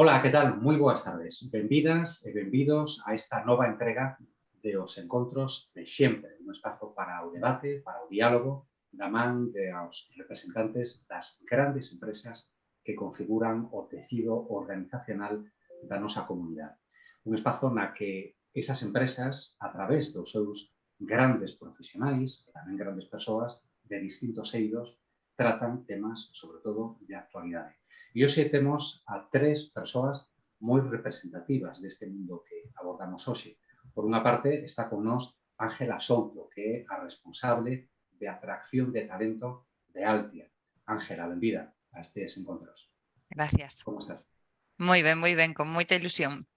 Ola, que tal? Moi boas tardes. Benvidas e benvidos a esta nova entrega de Os Encontros de Xempre, un espazo para o debate, para o diálogo, da man de aos representantes das grandes empresas que configuran o tecido organizacional da nosa comunidade. Un espazo na que esas empresas, a través dos seus grandes profesionais e tamén grandes persoas de distintos eidos, tratan temas, sobre todo, de actualidade. E hoxe temos a tres persoas moi representativas deste mundo que abordamos hoxe. Por unha parte, está con nós Ángela Souto, que é a responsable de atracción de talento de Altia. Ángela, benvida a estes encontros. Gracias. Como estás? Moi ben, con moita ilusión.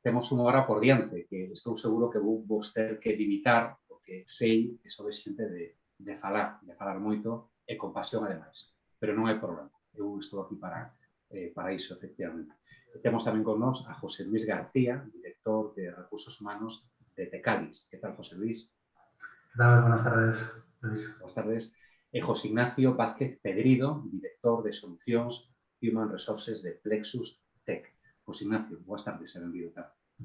Temos unha hora por diante, que estou seguro que vos ter que limitar, porque sei que sodes xente de falar moito e con pasión ademais. Pero non hai problema. Eu estou aquí para iso, efectivamente. Temos tamén con nós a José Luis García, director de Recursos Humanos de Tecalis. Que tal, José Luis? Buenas tardes, Luis. Buenas tardes. E José Ignacio Vázquez Pedrido, director de Solucións Human Resources de Plexus Tech. José Ignacio, boas tardes e benvido.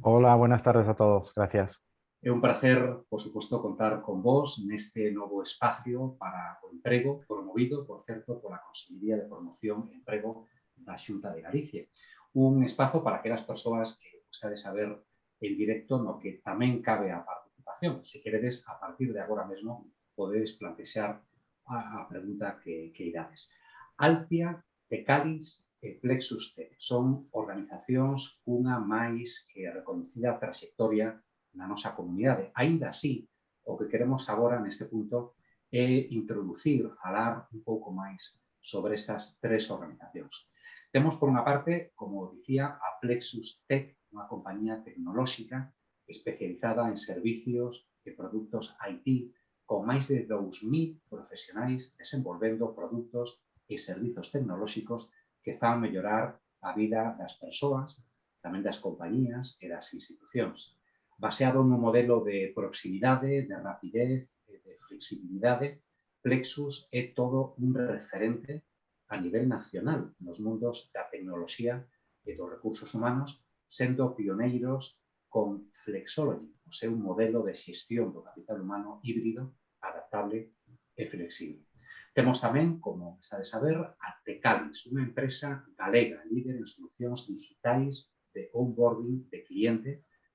Hola, buenas tardes a todos. Gracias. É un placer, por suposto, contar con vos neste novo espacio para o emprego promovido, por certo, pola Consellería de Promoción e Emprego da Xunta de Galicia. Un espazo para aquelas persoas que gostades saber en directo no que tamén cabe a participación. Se queredes, a partir de agora mesmo, podedes plantexar a pregunta que irades. Altia, Tecalis e Plexus Tech son organizacións cunha máis que reconocida trayectoria na nosa comunidade. Aínda así, o que queremos agora neste punto é introducir, falar un pouco máis sobre estas tres organizacións. Temos, por unha parte, como dicía, a Plexus Tech, unha compañía tecnolóxica especializada en servicios e produtos IT, con máis de 2.000 profesionais desenvolvendo produtos e servizos tecnolóxicos que fan mellorar a vida das persoas, tamén das compañías e das institucións. Baseado nun modelo de proximidade, de rapidez e de flexibilidade, Plexus é todo un referente a nivel nacional nos mundos da tecnoloxía e dos recursos humanos, sendo pioneiros con Flexology, o seu modelo de xestión do capital humano híbrido, adaptable e flexible. Temos tamén, como estades a ver, a Tecalis, unha empresa galega, líder en solucións digitais de onboarding de cliente,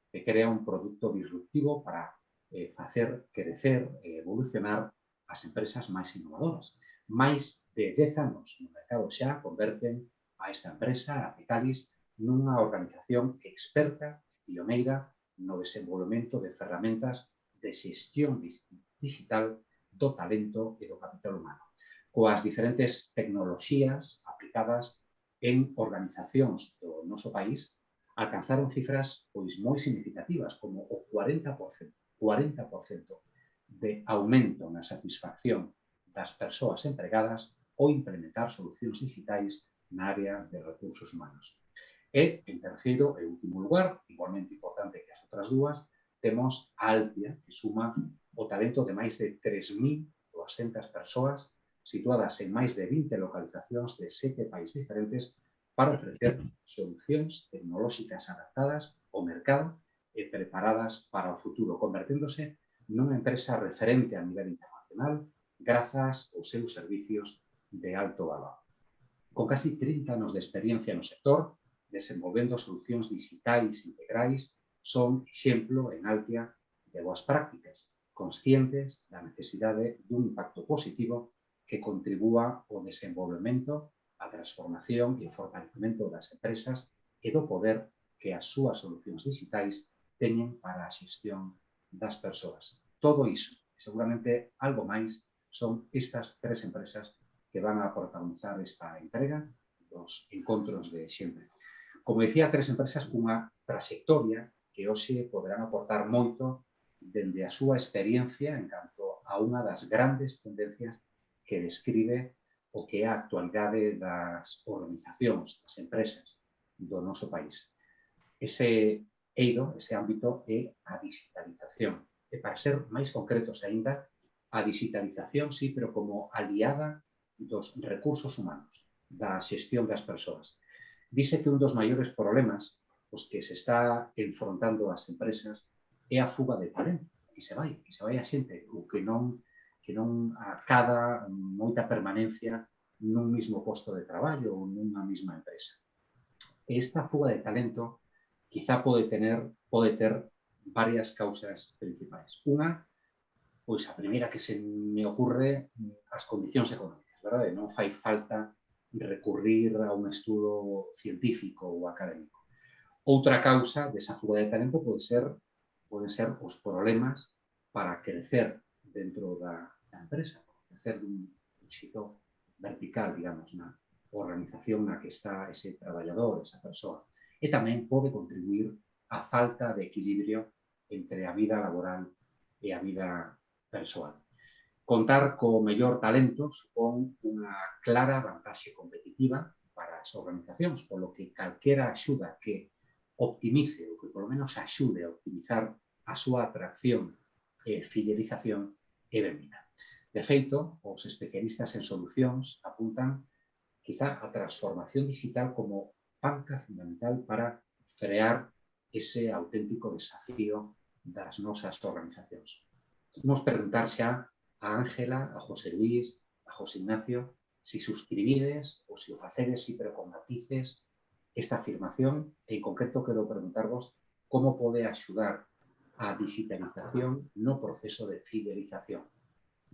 que crea un produto disruptivo para facer crecer e evolucionar as empresas máis innovadoras. Mais de 10 anos no mercado xa converten a esta empresa, a Tecalis, nunha organización experta e pioneira no desenvolvemento de ferramentas de xestión digital do talento e do capital humano, coas diferentes tecnoloxías aplicadas en organizacións do noso país, alcanzaron cifras pois moi significativas, como o 40% de aumento na satisfacción das persoas empregadas ou implementar solucións digitais na área de recursos humanos. E, en terceiro e último lugar, igualmente importante que as outras dúas, temos a Altia, que suma o talento de máis de 3.200 persoas situadas en máis de 20 localizacións de 7 países diferentes para ofrecer solucións tecnolóxicas adaptadas ao mercado e preparadas para o futuro, converténdose nunha empresa referente a nivel internacional grazas aos seus servicios de alto valor. Con casi 30 anos de experiencia no sector, desenvolvendo solucións digitais integrais, son exemplo en Altia de boas prácticas, conscientes da necesidade dun impacto positivo que contribúa ao desenvolvemento, a transformación e o fortalecemento das empresas e do poder que as súas solucións digitais teñen para a xestión das persoas. Todo iso, e seguramente algo máis, son estas tres empresas que van a protagonizar esta entrega dos encontros de xente. Como decía, tres empresas cunha trayectoria que hoxe poderán aportar moito dende a súa experiencia en canto a unha das grandes tendencias que describe o que é a actualidade das organizacións, das empresas do noso país. Ese eido, ese ámbito, é a digitalización. E para ser máis concretos aínda, a digitalización, sí, pero como aliada dos recursos humanos, da xestión das persoas. Dice que un dos maiores problemas os que se está enfrontando as empresas é a fuga de talento, que se vai a xente, o que non acada moita permanencia nun mismo posto de traballo ou nunha mesma empresa. E esta fuga de talento quizá pode ter varias causas principais. Unha, pois a primeira que se me ocurre, as condicións económicas, verdade? Non fai falta recurrir a un estudo científico ou académico. Outra causa desa fuga de talento poden ser os problemas para crecer dentro da empresa, crecer dun xeito vertical, digamos, na organización na que está ese traballador, esa persoa. E tamén pode contribuir a falta de equilibrio entre a vida laboral e a vida persoal. Contar co mellor talento supón unha clara vantaxe competitiva para as organizacións, polo que calquera axuda que optimice ou que polo menos axude a optimizar a súa atracción e fidelización é benvida. De feito, os especialistas en solucións apuntan quizá a transformación digital como panca fundamental para frear ese auténtico desafío das nosas organizacións. Vamos preguntar xa a Ángela, a José Luis, a José Ignacio, si suscribides ou se o facedes, si pero con matices, esta afirmación. En concreto, quero preguntarvos como pode axudar a digitalización no proceso de fidelización,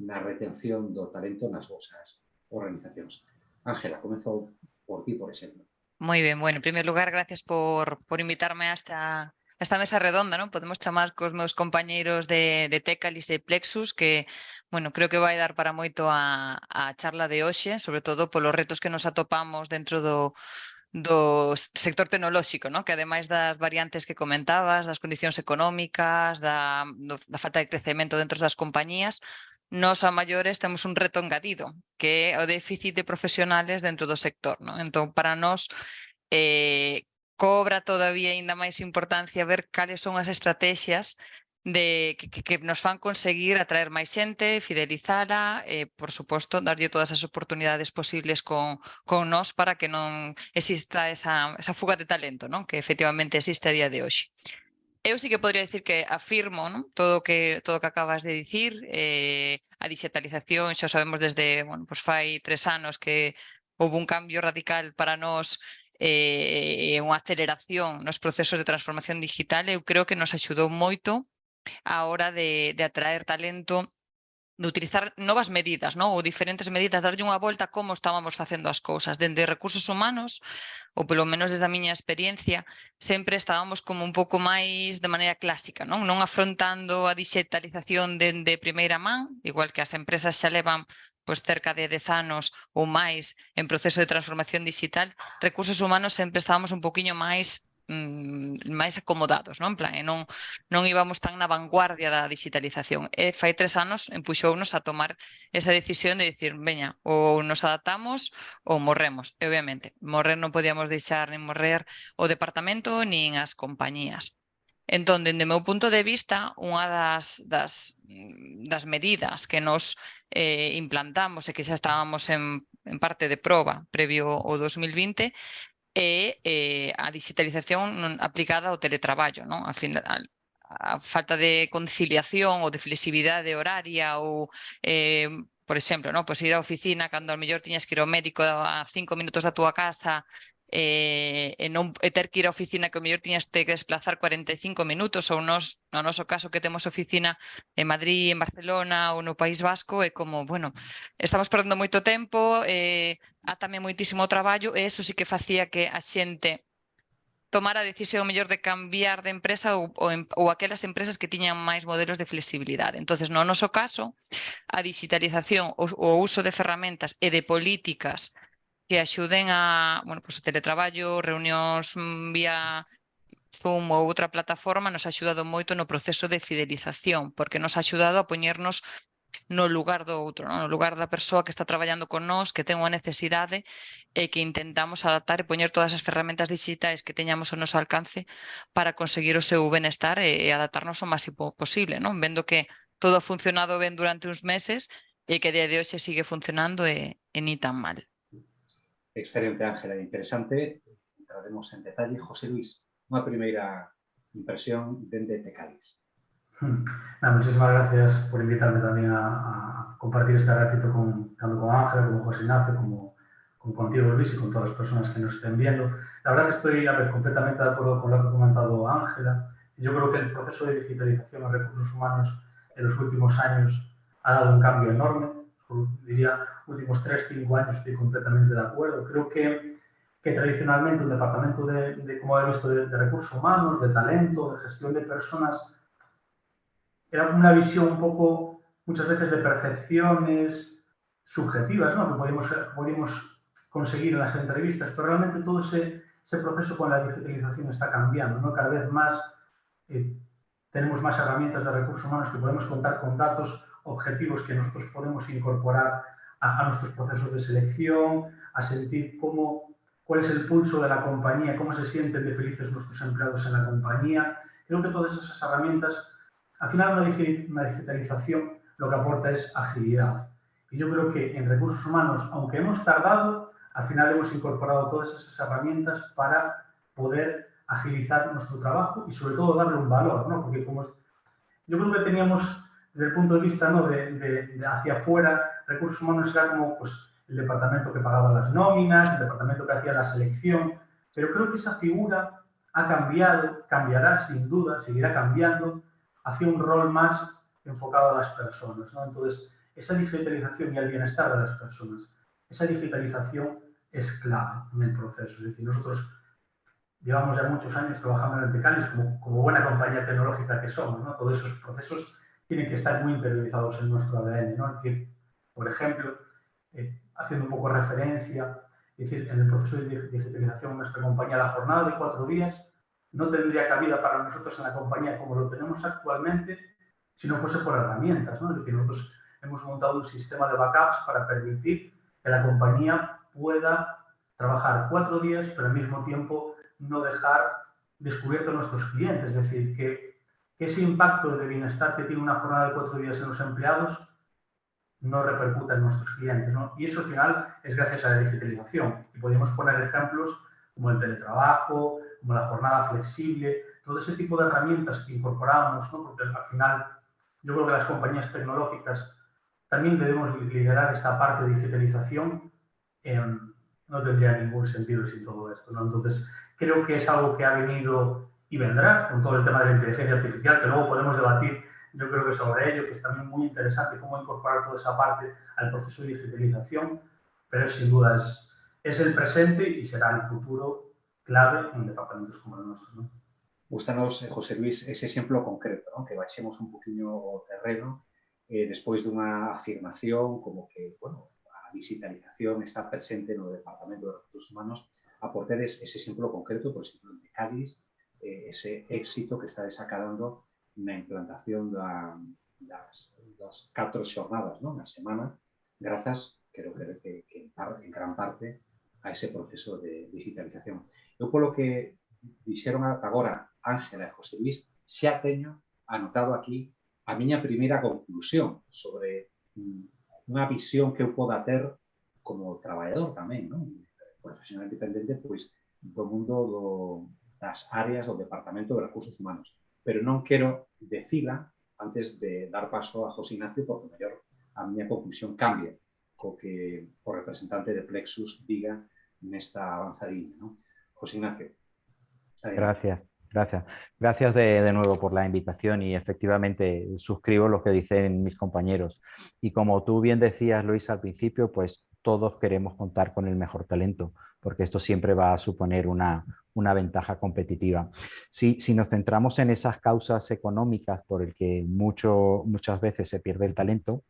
na retención do talento nas vosas organizacións. Ángela, comezo por ti, por exemplo. Muy bien, bueno, en primer lugar, gracias por invitarme a esta mesa redonda, ¿no? Podemos chamar cos meus compañeiros de Tecalis e Plexus, que, bueno, creo que vai dar para moito a charla de hoxe, sobre todo polos retos que nos atopamos dentro do sector tecnolóxico, ¿no? Que ademais das variantes que comentabas, das condicións económicas, da falta de crecemento dentro das compañías, nos a maiores temos un reto engadido, que é o déficit de profesionales dentro do sector, ¿no? Entón, para nós, cobra todavía aínda máis importancia ver cales son as estrategias que nos fan conseguir atraer máis xente, fidelizala, por suposto, darlle todas as oportunidades posibles con nós para que non exista esa fuga de talento, ¿no? Que efectivamente existe a día de hoxe. Eu sí que podría dicir que afirmo, ¿no? todo o que acabas de dicir, a digitalización, xa sabemos desde, bueno, pues fai 3 anos que houve un cambio radical para nós, unha aceleración nos procesos de transformación digital. Eu creo que nos axudou moito a hora de atraer talento, de utilizar novas medidas, ¿no? Ou diferentes medidas, darlle unha volta a como estábamos facendo as cousas. Dende recursos humanos, ou polo menos desde a miña experiencia, sempre estábamos como un pouco máis de maneira clásica, non afrontando a digitalización de primeira man, igual que as empresas xa levan pois cerca de 10 anos ou máis en proceso de transformación digital. Recursos humanos sempre estábamos un poquinho máis acomodados, non? En plan, non íbamos tan na vanguardia da digitalización. E fai 3 anos empuxounos a tomar esa decisión de dicir, veña, ou nos adaptamos ou morremos. E, obviamente, morrer non podíamos deixar nin morrer o departamento nin as compañías. Entón, dende o meu punto de vista, unha das medidas que nos implantamos e que xa estábamos en parte de proba previo ao 2020 é a digitalización aplicada ao teletraballo, non? A falta de conciliación ou de flexibilidade horaria ou, por exemplo, non? Pois ir á oficina cando ao mellor tiñas que ir ao médico a 5 minutos da túa casa e ter que ir á oficina que ao mellor tiñas que desplazar 45 minutos, ou no noso caso que temos oficina en Madrid, en Barcelona ou no País Vasco, é como, bueno, estamos perdendo moito tempo, tamén moitísimo traballo, e eso sí que facía que a xente tomar a decisión mellor de cambiar de empresa ou aquelas empresas que tiñan máis modelos de flexibilidade. Entonces, no noso caso, a digitalización, o uso de ferramentas e de políticas que axuden a, bueno, pues, o teletraballo, reunións vía Zoom ou outra plataforma, nos ha axudado moito no proceso de fidelización, porque nos ha axudado a poñernos no lugar do outro, no lugar da persoa que está traballando con nós, que ten unha necesidade e que intentamos adaptar e poñer todas as ferramentas digitais que teñamos ao noso alcance para conseguir o seu benestar e adaptarnos o máximo posible, non? Vendo que todo ha funcionado ben durante uns meses e que a día de hoxe sigue funcionando e ni tan mal. Excelente, Ángela. Interesante entraremos en detalle. José Luis, unha primeira impresión dende Tecadis. Muchísimas gracias por invitarme también a compartir este ratito tanto con Ángela, como José Ignacio, como contigo, Luis, y con todas las personas que nos estén viendo. La verdad que estoy completamente de acuerdo con lo que ha comentado Ángela. Yo creo que el proceso de digitalización de recursos humanos en los últimos años ha dado un cambio enorme. Diría, últimos 3-5 años estoy completamente de acuerdo. Creo que tradicionalmente un departamento como he visto, de recursos humanos, de talento, de gestión de personas, era una visión un poco, muchas veces, de percepciones subjetivas, ¿no?, que podíamos conseguir en las entrevistas, pero realmente todo ese proceso con la digitalización está cambiando, ¿no? Cada vez más tenemos más herramientas de recursos humanos que podemos contar con datos objetivos que nosotros podemos incorporar a nuestros procesos de selección, a sentir cuál es el pulso de la compañía, cómo se sienten de felices nuestros empleados en la compañía. Creo que todas esas herramientas, al final una digitalización lo que aporta es agilidad. Y yo creo que en recursos humanos, aunque hemos tardado, al final hemos incorporado todas esas herramientas para poder agilizar nuestro trabajo y sobre todo darle un valor, ¿no? Porque yo creo que teníamos, desde el punto de vista, ¿no?, de hacia afuera, recursos humanos era como pues, el departamento que pagaba las nóminas, el departamento que hacía la selección, pero creo que esa figura ha cambiado, cambiará sin duda, seguirá cambiando hacia un rol más enfocado a las personas, ¿no? Entonces, esa digitalización y el bienestar de las personas, esa digitalización es clave en el proceso. Es decir, nosotros llevamos ya muchos años trabajando en Tecadis como buena compañía tecnológica que somos, ¿no? Todos esos procesos tienen que estar muy interiorizados en nuestro ADN, ¿no? Es decir, por ejemplo, haciendo un poco referencia, es decir, en el proceso de digitalización de nuestra compañía, la jornada de 4 días no tendría cabida para nosotros en la compañía como lo tenemos actualmente si no fuese por herramientas, ¿no? Es decir, nosotros hemos montado un sistema de backups para permitir que la compañía pueda trabajar 4 días, pero al mismo tiempo no dejar descubierto a nuestros clientes. Es decir, que ese impacto de bienestar que tiene una jornada de 4 días en los empleados no repercuta en nuestros clientes, ¿no? Y eso al final es gracias a la digitalización. Y podemos poner ejemplos como el teletrabajo, como la jornada flexible, todo ese tipo de herramientas que incorporamos, ¿no? Porque al final yo creo que las compañías tecnológicas también debemos liderar esta parte de digitalización. No tendría ningún sentido sin todo esto, ¿no? Entonces, creo que es algo que ha venido y vendrá con todo el tema de la inteligencia artificial, que luego podemos debatir, yo creo que sobre ello, que es también muy interesante cómo incorporar toda esa parte al proceso de digitalización, pero sin duda es el presente y será el futuro clave en departamentos como el nuestro, ¿no? Gústanos, José Luis, ese exemplo concreto, ¿no? Que baixemos un poquinho o terreno despois dunha afirmación como que, bueno, a digitalización está presente no Departamento de Recursos Humanos. Aportedes ese exemplo concreto, por exemplo, en Tecadis, ese éxito que está desacadando na implantación das 4 xornadas, ¿no?, na semana, grazas, creo que en gran parte, a ese proceso de digitalización. Eu, polo que dixeron agora Ángela e José Luis, xa teño anotado aquí a miña primeira conclusión sobre unha visión que eu poda ter como traballador tamén, non? Profesional independente, pois, do mundo das áreas do Departamento de Recursos Humanos. Pero non quero decila antes de dar paso a José Ignacio, porque mellor a miña conclusión cambia co que o representante de Plexus diga nesta avanzadilla, non? José Ignacio. Gracias de nuevo por la invitación y efectivamente suscribo lo que dicen mis compañeros. Y como tú bien decías, Luis, al principio, pues todos queremos contar con el mejor talento, porque esto siempre va a suponer una ventaja competitiva. Si nos centramos en esas causas económicas por el que muchas veces se pierde el talento,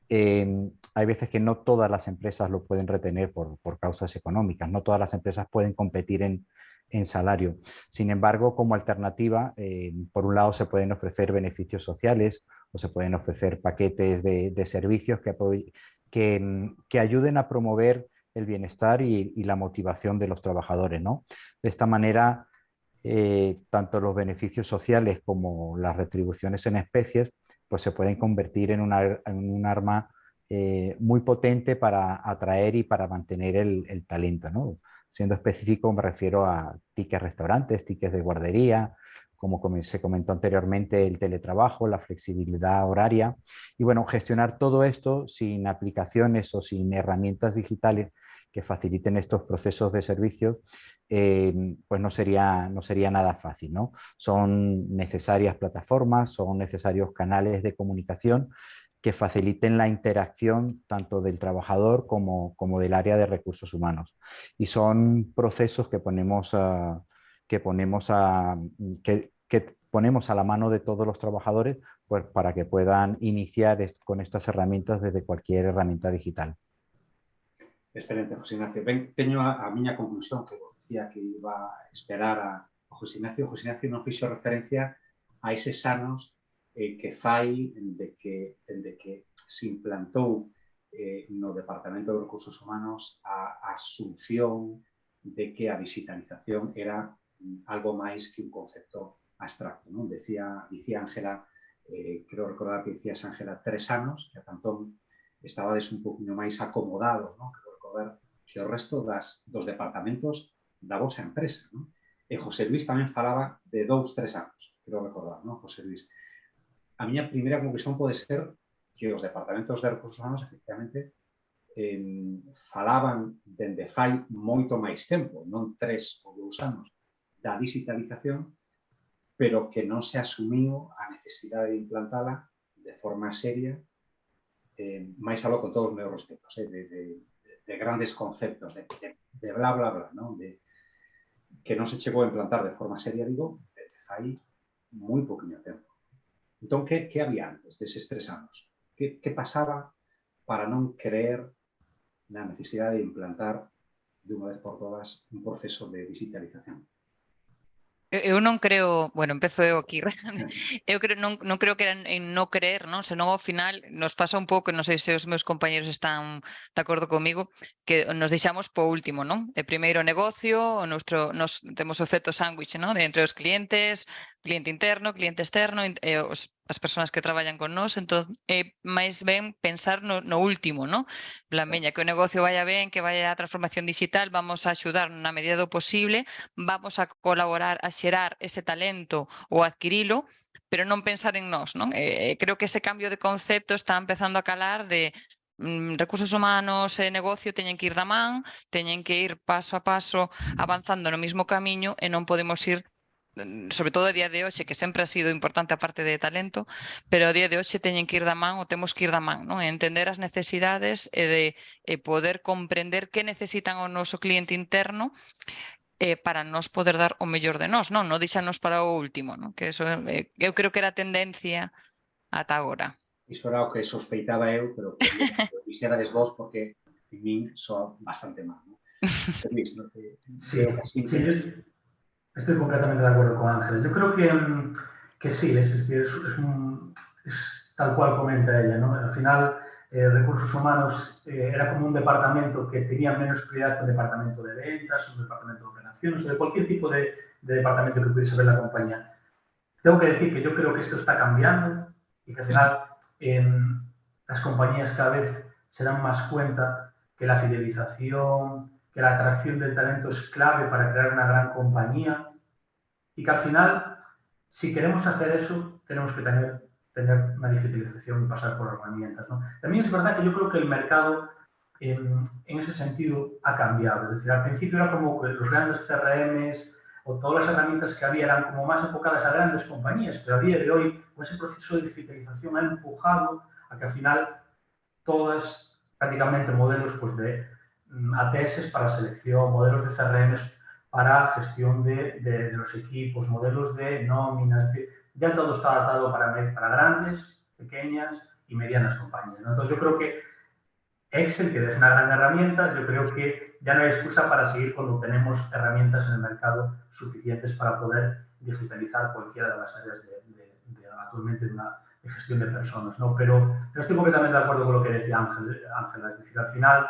hay veces que no todas las empresas lo pueden retener por causas económicas, no todas las empresas pueden competir en salario. Sin embargo, como alternativa, por un lado se pueden ofrecer beneficios sociales o se pueden ofrecer paquetes de servicios que ayuden a promover el bienestar y la motivación de los trabajadores, ¿no? De esta manera, tanto los beneficios sociales como las retribuciones en especies pues se pueden convertir en un arma muy potente para atraer y para mantener el talento, ¿no? Siendo específico me refiero a tickets restaurantes, tickets de guardería, como se comentó anteriormente, el teletrabajo, la flexibilidad horaria. Y bueno, gestionar todo esto sin aplicaciones o sin herramientas digitales que faciliten estos procesos de servicio, pues no sería nada fácil, ¿no? Son necesarias plataformas, son necesarios canales de comunicación que faciliten la interacción tanto del trabajador como del área de recursos humanos. Y son procesos que ponemos a la mano de todos los trabajadores, pues, para que puedan iniciar con estas herramientas desde cualquier herramienta digital. Excelente, José Ignacio. Ben, teño a miña conclusión, que vos decía que iba a esperar a José Ignacio. José Ignacio non fixo referencia a eses anos que fai dende que se implantou no Departamento de Recursos Humanos a asunción de que a digitalización era algo máis que un concepto abstracto, non? Dicía Ángela, creo recordar que dicías, Ángela, 3 anos, que a tantón estabades un poquinho máis acomodados, non? Que o resto dos departamentos da vosa empresa, non? E José Luis tamén falaba de 2-3 anos, quero recordar, non, José Luis? A miña primeira conclusión pode ser que os departamentos de recursos humanos, efectivamente, falaban dende fai moito máis tempo, non 3 ou 2 anos, da digitalización, pero que non se asumiu a necesidade de implantala de forma seria, máis aló con todos os meus respetos, de grandes conceptos, de bla, bla, bla, ¿no? Que non se chegou a implantar de forma seria, digo, desde fai moi poquinho tempo. Entón, que había antes deses 3 anos? Que pasaba para non creer na necesidade de implantar de unha vez por todas un proceso de digitalización? Eu non creo, bueno, empezo eu aquí, eu non creo que era en non creer, non? Senón ao final nos pasa un pouco, non sei se os meus compañeros están de acordo comigo, que nos deixamos po último, non? Primeiro o negocio, nos temos o efecto sándwich, non? De entre os clientes, cliente interno, cliente externo, as persoas que traballan con nós, entón máis ben pensar no último, non? La meña, que o negocio vaya ben, que vaya a transformación digital, vamos a axudar na medida do posible, vamos a colaborar a xerar ese talento ou adquirilo, pero non pensar en nós, non? Creo que ese cambio de concepto está empezando a calar de recursos humanos e negocio teñen que ir da man, teñen que ir paso a paso avanzando no mismo camiño e non podemos ir, sobre todo a día de hoxe, que sempre ha sido importante a parte de talento, pero a día de hoxe teñen que ir da man ou temos que ir da man, non? Entender as necesidades e poder comprender que necesitan o noso cliente interno para nos poder dar o mellor de nós, non deixarnos para o último, non? Que eso, eu creo que era a tendencia ata agora. Iso era o que sospeitaba eu, pero que dixerades vos porque en min soa bastante mal, non? Luis, ¿no? Sí, estoy completamente de acuerdo con Ángel. Yo creo que sí, es tal cual comenta ella, ¿no? Al final, recursos humanos era como un departamento que tenía menos prioridad que un departamento de ventas, un departamento de operaciones o de cualquier tipo de departamento que pudiese ver la compañía. Tengo que decir que yo creo que esto está cambiando y que al final las compañías cada vez se dan más cuenta que la fidelización, que la atracción del talento es clave para crear una gran compañía y que al final, si queremos hacer eso, tenemos que tener una digitalización y pasar por herramientas, ¿no? También es verdad que yo creo que el mercado en ese sentido ha cambiado. Es decir, al principio era como que los grandes CRMs o todas las herramientas que había eran como más enfocadas a grandes compañías, pero a día de hoy, con ese proceso de digitalización ha empujado a que al final todas prácticamente modelos pues, de ATS para selección, modelos de CRMs para gestión de los equipos, modelos de nóminas, ya todo está adaptado para grandes, pequeñas y medianas compañías, ¿no? Entonces yo creo que Excel, que es una gran herramienta, yo creo que ya no hay excusa para seguir cuando tenemos herramientas en el mercado suficientes para poder digitalizar cualquiera de las áreas actualmente de gestión de personas, ¿no? Pero estoy completamente de acuerdo con lo que decía Ángela, es decir, al final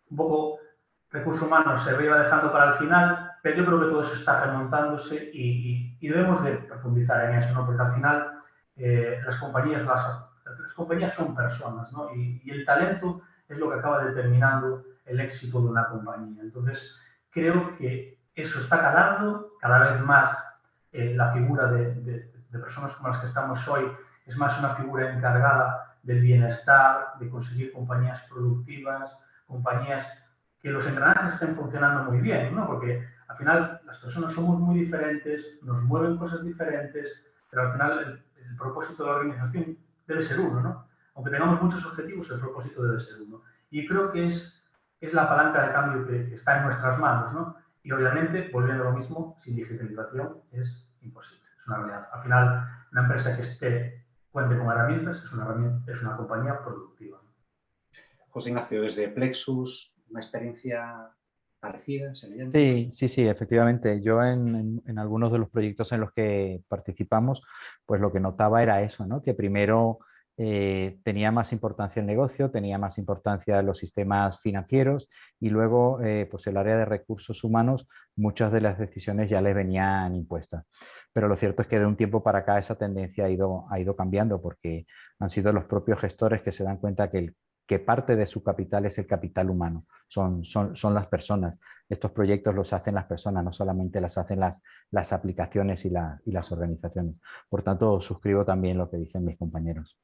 un poco recursos humanos se iba dejando para el final, pero yo creo que todo eso está remontándose y debemos de profundizar en eso, ¿no? Porque al final las compañías son personas, ¿no? Y el talento es lo que acaba determinando el éxito de una compañía. Entonces, creo que eso está calando cada vez más. La figura de personas como las que estamos hoy es más una figura encargada del bienestar, de conseguir compañías productivas, compañías que los engranajes estén funcionando muy bien, ¿no? Porque al final las personas somos muy diferentes, nos mueven cosas diferentes, pero al final el propósito de la organización debe ser uno, ¿no? Aunque tengamos muchos objetivos, el propósito debe ser uno. Y creo que es la palanca de cambio que está en nuestras manos, ¿no? Y obviamente, volviendo a lo mismo, sin digitalización es imposible, es una realidad. Al final, una empresa que cuente con herramientas es una compañía productiva. José Ignacio, desde Plexus, ¿una experiencia parecida, semejante? Sí, efectivamente. Yo en algunos de los proyectos en los que participamos, pues lo que notaba era eso, ¿no? Que primero tenía más importancia el negocio, tenía más importancia los sistemas financieros y luego pues el área de recursos humanos, muchas de las decisiones ya les venían impuestas. Pero lo cierto es que de un tiempo para acá esa tendencia ha ido cambiando porque han sido los propios gestores que se dan cuenta que parte de su capital es el capital humano, son las personas. Estos proyectos los hacen las personas, no solamente las hacen las aplicaciones y las organizaciones. Por tanto, suscribo también lo que dicen mis compañeros.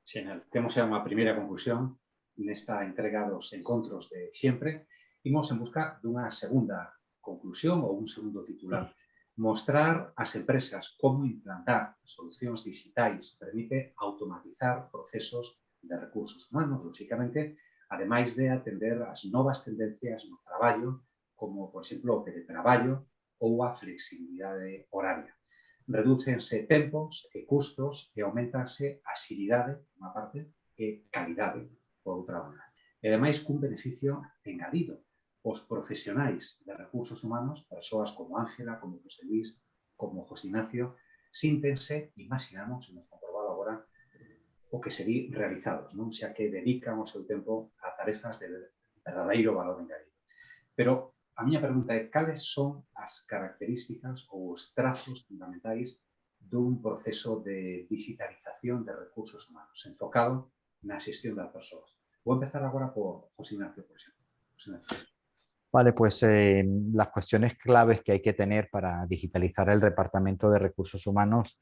Xenal. Temos xa unha primeira conclusión nesta entrega dos encontros de sempre. Imos en busca dunha segunda conclusión ou un segundo titular. Mostrar ás empresas como implantar solucións digitais permite automatizar procesos de recursos humanos, lóxicamente, ademais de atender as novas tendencias no traballo, como, por exemplo, o teletraballo ou a flexibilidade horaria. Redúcense tempos e custos e aumentanse axilidade, por unha parte, e calidade, por outra banda. E, ademais, cun beneficio engadido. Os profesionais de recursos humanos, persoas como Ángela, como José Luis, como José Ignacio, síntense, imaginamos, e nos comprobado agora, o que se di realizados, non? Xa que dedican o seu tempo a tarefas de verdadeiro valor engadido. Pero a miña pergunta é cales son as características ou os trazos fundamentais dun proceso de digitalización de recursos humanos enfocado na xestión das persoas. Vou empezar agora por José Ignacio, por exemplo. José Ignacio. Vale, pues las cuestiones claves que hay que tener para digitalizar el departamento de recursos humanos,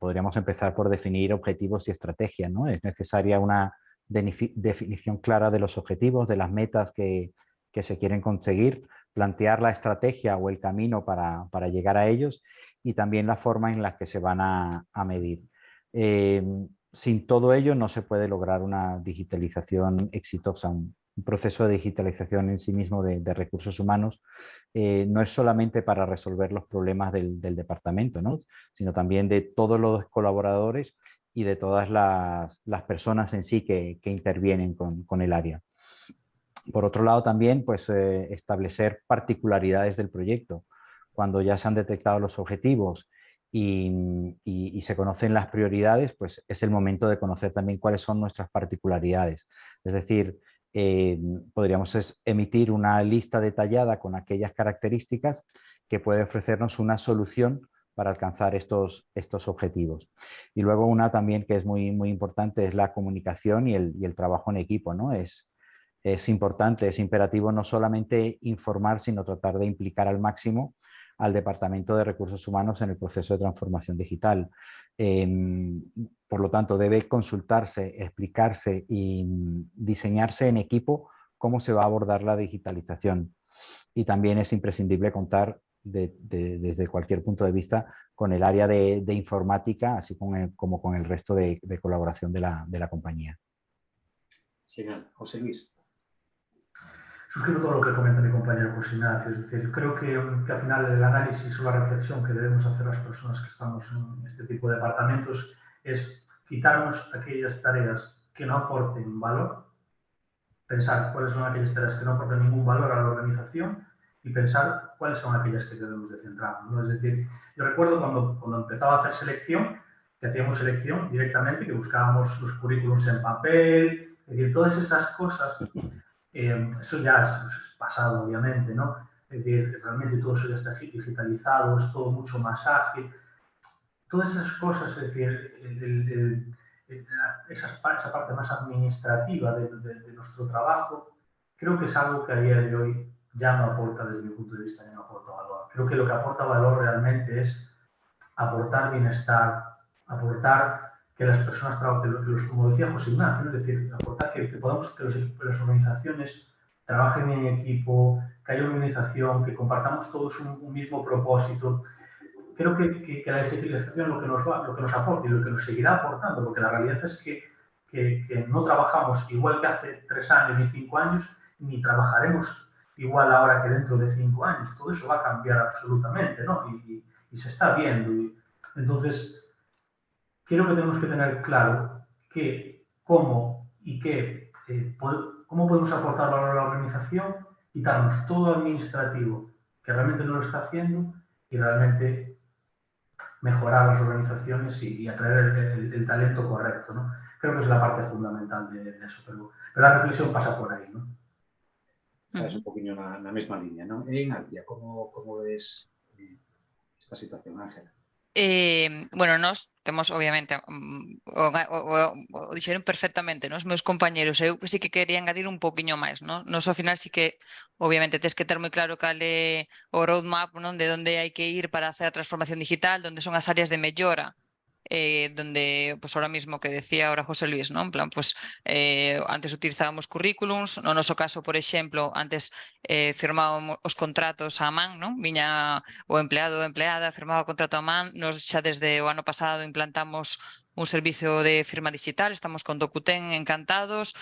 podríamos empezar por definir objetivos y estrategias, ¿no? Es necesaria una definición clara de los objetivos, de las metas que se quieren conseguir, plantear la estrategia o el camino para llegar a ellos y también la forma en la que se van a medir. Sin todo ello no se puede lograr una digitalización exitosa. Un proceso de digitalización en sí mismo de recursos humanos no es solamente para resolver los problemas del departamento, ¿no? Sino también de todos los colaboradores y de todas las personas en sí que intervienen con el área. Por otro lado, también pues, establecer particularidades del proyecto. Cuando ya se han detectado los objetivos y se conocen las prioridades, pues es el momento de conocer también cuáles son nuestras particularidades. Es decir, podríamos emitir una lista detallada con aquellas características que puede ofrecernos una solución para alcanzar estos objetivos. Y luego una también que es muy importante es la comunicación y el trabajo en equipo, ¿no? Es importante, es imperativo no solamente informar, sino tratar de implicar al máximo al Departamento de Recursos Humanos en el proceso de transformación digital. Por lo tanto, debe consultarse, explicarse y diseñarse en equipo cómo se va a abordar la digitalización. Y también es imprescindible contar desde cualquier punto de vista con el área de informática, así como con el resto de colaboración de la compañía. Genial. José Luis. Suscribo todo lo que comenta mi compañero José Ignacio. Es decir, creo que al final el análisis o la reflexión que debemos hacer las personas que estamos en este tipo de departamentos es quitarnos aquellas tareas que no aporten valor, pensar cuáles son aquellas tareas que no aportan ningún valor a la organización y pensar cuáles son aquellas que debemos de centrarnos, ¿no? Es decir, yo recuerdo cuando empezaba a hacer selección, que hacíamos selección directamente, que buscábamos los currículums en papel, es decir, todas esas cosas. Eso ya es pasado, obviamente, ¿no? Es decir, realmente todo eso ya está digitalizado, es todo mucho más ágil. Todas esas cosas, es decir, esa parte más administrativa de nuestro trabajo, creo que es algo que a día de hoy ya no aporta, desde mi punto de vista, ya no aporta valor. Creo que lo que aporta valor realmente es aportar bienestar, aportar que las personas trabajen, como decía José Ignacio, es decir, aportar que podamos que las organizaciones trabajen en equipo, que haya una organización, que compartamos todos un mismo propósito. Creo que la digitalización lo que nos aporta y lo que nos seguirá aportando, porque la realidad es que no trabajamos igual que hace 3 años ni 5 años, ni trabajaremos igual ahora que dentro de 5 años. Todo eso va a cambiar absolutamente, ¿no? Y se está viendo. Entonces, creo que tenemos que tener claro cómo podemos aportar valor a la organización, quitarnos todo administrativo que realmente no lo está haciendo y realmente mejorar las organizaciones y atraer el talento correcto, ¿no? Creo que es la parte fundamental de eso, pero la reflexión pasa por ahí, ¿no? Estás un poquinho na mesma liña, non? E en Altia, como ves esta situación, Ángela? Bueno, nós temos, obviamente, o dixeron perfectamente, nos meus compañeros, eu sí que quería engadir un poquinho máis, non? Nos ao final sí que, obviamente, tes que ter moi claro cal é o roadmap, non? De onde hai que ir para hacer a transformación digital, onde son as áreas de mellora, donde, pues ahora mismo que decía ahora José Luis, ¿no? En plan, pues antes utilizábamos currículums, no noso caso, por exemplo, antes firmábamos os contratos a man, ¿no? Viña o empleado ou empleada, firmaba o contrato a man, nos xa desde o ano pasado implantamos un servicio de firma digital, estamos con Docuten encantados,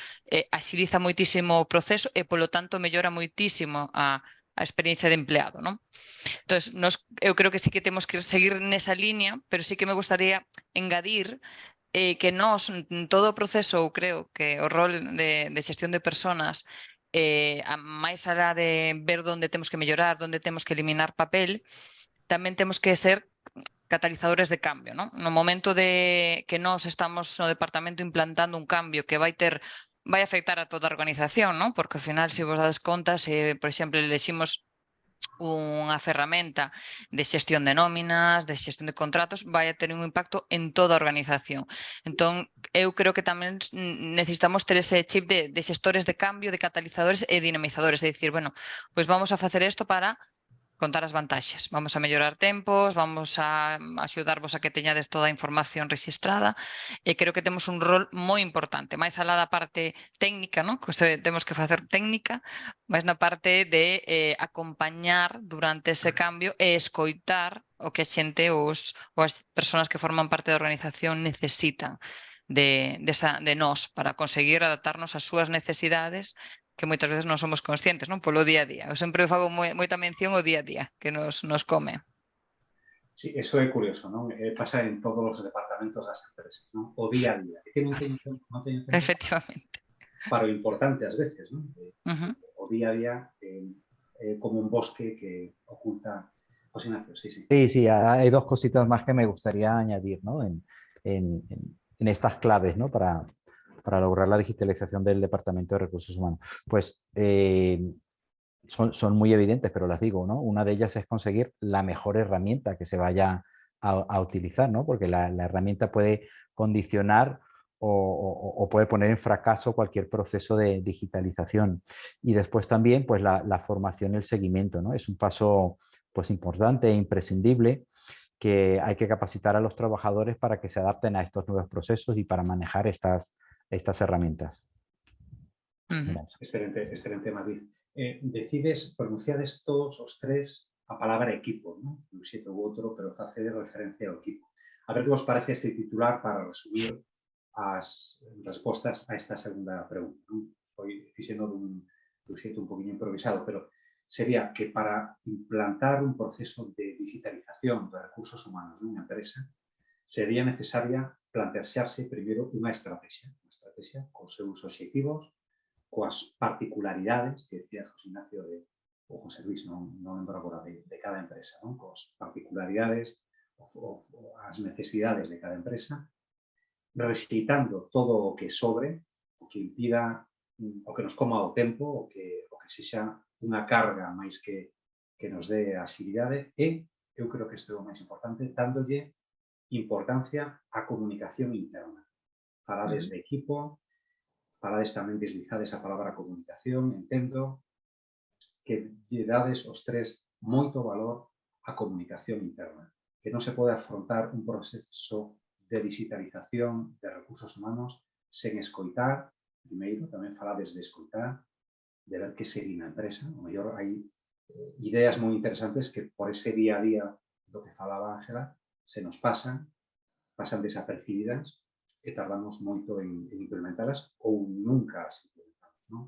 axiliza moitísimo o proceso e, polo tanto, mellora moitísimo a experiencia de empleado, ¿no? Entonces, eu creo que sí que temos que seguir nesa línea, pero sí que me gustaría engadir que nós, en todo o proceso, eu creo que o rol de xestión de personas, máis alá de ver onde temos que mellorar, onde temos que eliminar papel, tamén temos que ser catalizadores de cambio, ¿no? No momento de que nós estamos no departamento implantando un cambio que vai afectar a toda a organización, ¿no? Porque ao final, se vos dades conta, por exemplo, eleximos unha ferramenta de xestión de nóminas, de xestión de contratos, vai a ter un impacto en toda a organización. Entón, eu creo que tamén necesitamos ter ese chip de xestores de cambio, de catalizadores e dinamizadores, é dicir, bueno, pois vamos a facer isto para contar as vantaxes. Vamos a mellorar tempos, vamos a axudarvos a que teñades toda a información registrada e creo que temos un rol moi importante, máis alá da parte técnica, ¿no? Que temos que facer técnica, máis na parte de acompañar durante ese cambio e escoitar o que a xente ou as persoas que forman parte da organización necesitan de nós para conseguir adaptarnos ás súas necesidades que moitas veces non somos conscientes, non? Polo día a día. Eu sempre fago moita mención ao día a día que nos come. Sí, eso é curioso, non? Pasa en todos os departamentos das empresas, non? O día a día. É que non teño tempo Efectivamente. para o importante ás veces, non? O día a día é como un bosque que oculta. José Ignacio, sí. Sí, hay dos cositas más que me gustaría añadir, ¿no? en estas claves, ¿no? Para lograr la digitalización del Departamento de Recursos Humanos. Pues son muy evidentes, pero las digo, ¿no? Una de ellas es conseguir la mejor herramienta que se vaya a utilizar, ¿no? Porque la herramienta puede condicionar o puede poner en fracaso cualquier proceso de digitalización. Y después también, pues la formación y el seguimiento, ¿no? Es un paso, pues, importante e imprescindible, que hay que capacitar a los trabajadores para que se adapten a estos nuevos procesos y para manejar estas herramientas. Excelente, Madrid. Pronunciades todos os tres a palabra equipo, ¿no? Un xeito ou outro, pero facede referencia ao equipo. A ver que vos parece este titular para resumir as respostas a esta segunda pregunta, ¿no? Foi fixendo dun xeito un poquinho improvisado, pero sería que para implantar un proceso de digitalización de recursos humanos nunha empresa sería necesaria plantearse primeiro unha estrategia cos seus obxectivos, coas particularidades que decía José Ignacio ou José Luis, non lembro agora de cada empresa, non? Coas particularidades ou as necesidades de cada empresa, rexeitando todo o que sobre, o que impida, o que nos coma o tempo, o que sexa unha carga máis que nos dé axilidade e, eu creo que isto é o máis importante, dándolle importancia á comunicación interna. Falades de equipo, falades tamén deslizades a palabra comunicación, entendo que lle dades os tres moito valor á comunicación interna, que non se pode afrontar un proceso de digitalización de recursos humanos sen escoitar, primeiro, tamén falades de escoitar, de ver que seguir na empresa. O mellor hai ideas moi interesantes que por ese día a día do que falaba Ángela se nos pasan desapercibidas e tardamos moito en implementalas ou nunca as implementamos, non?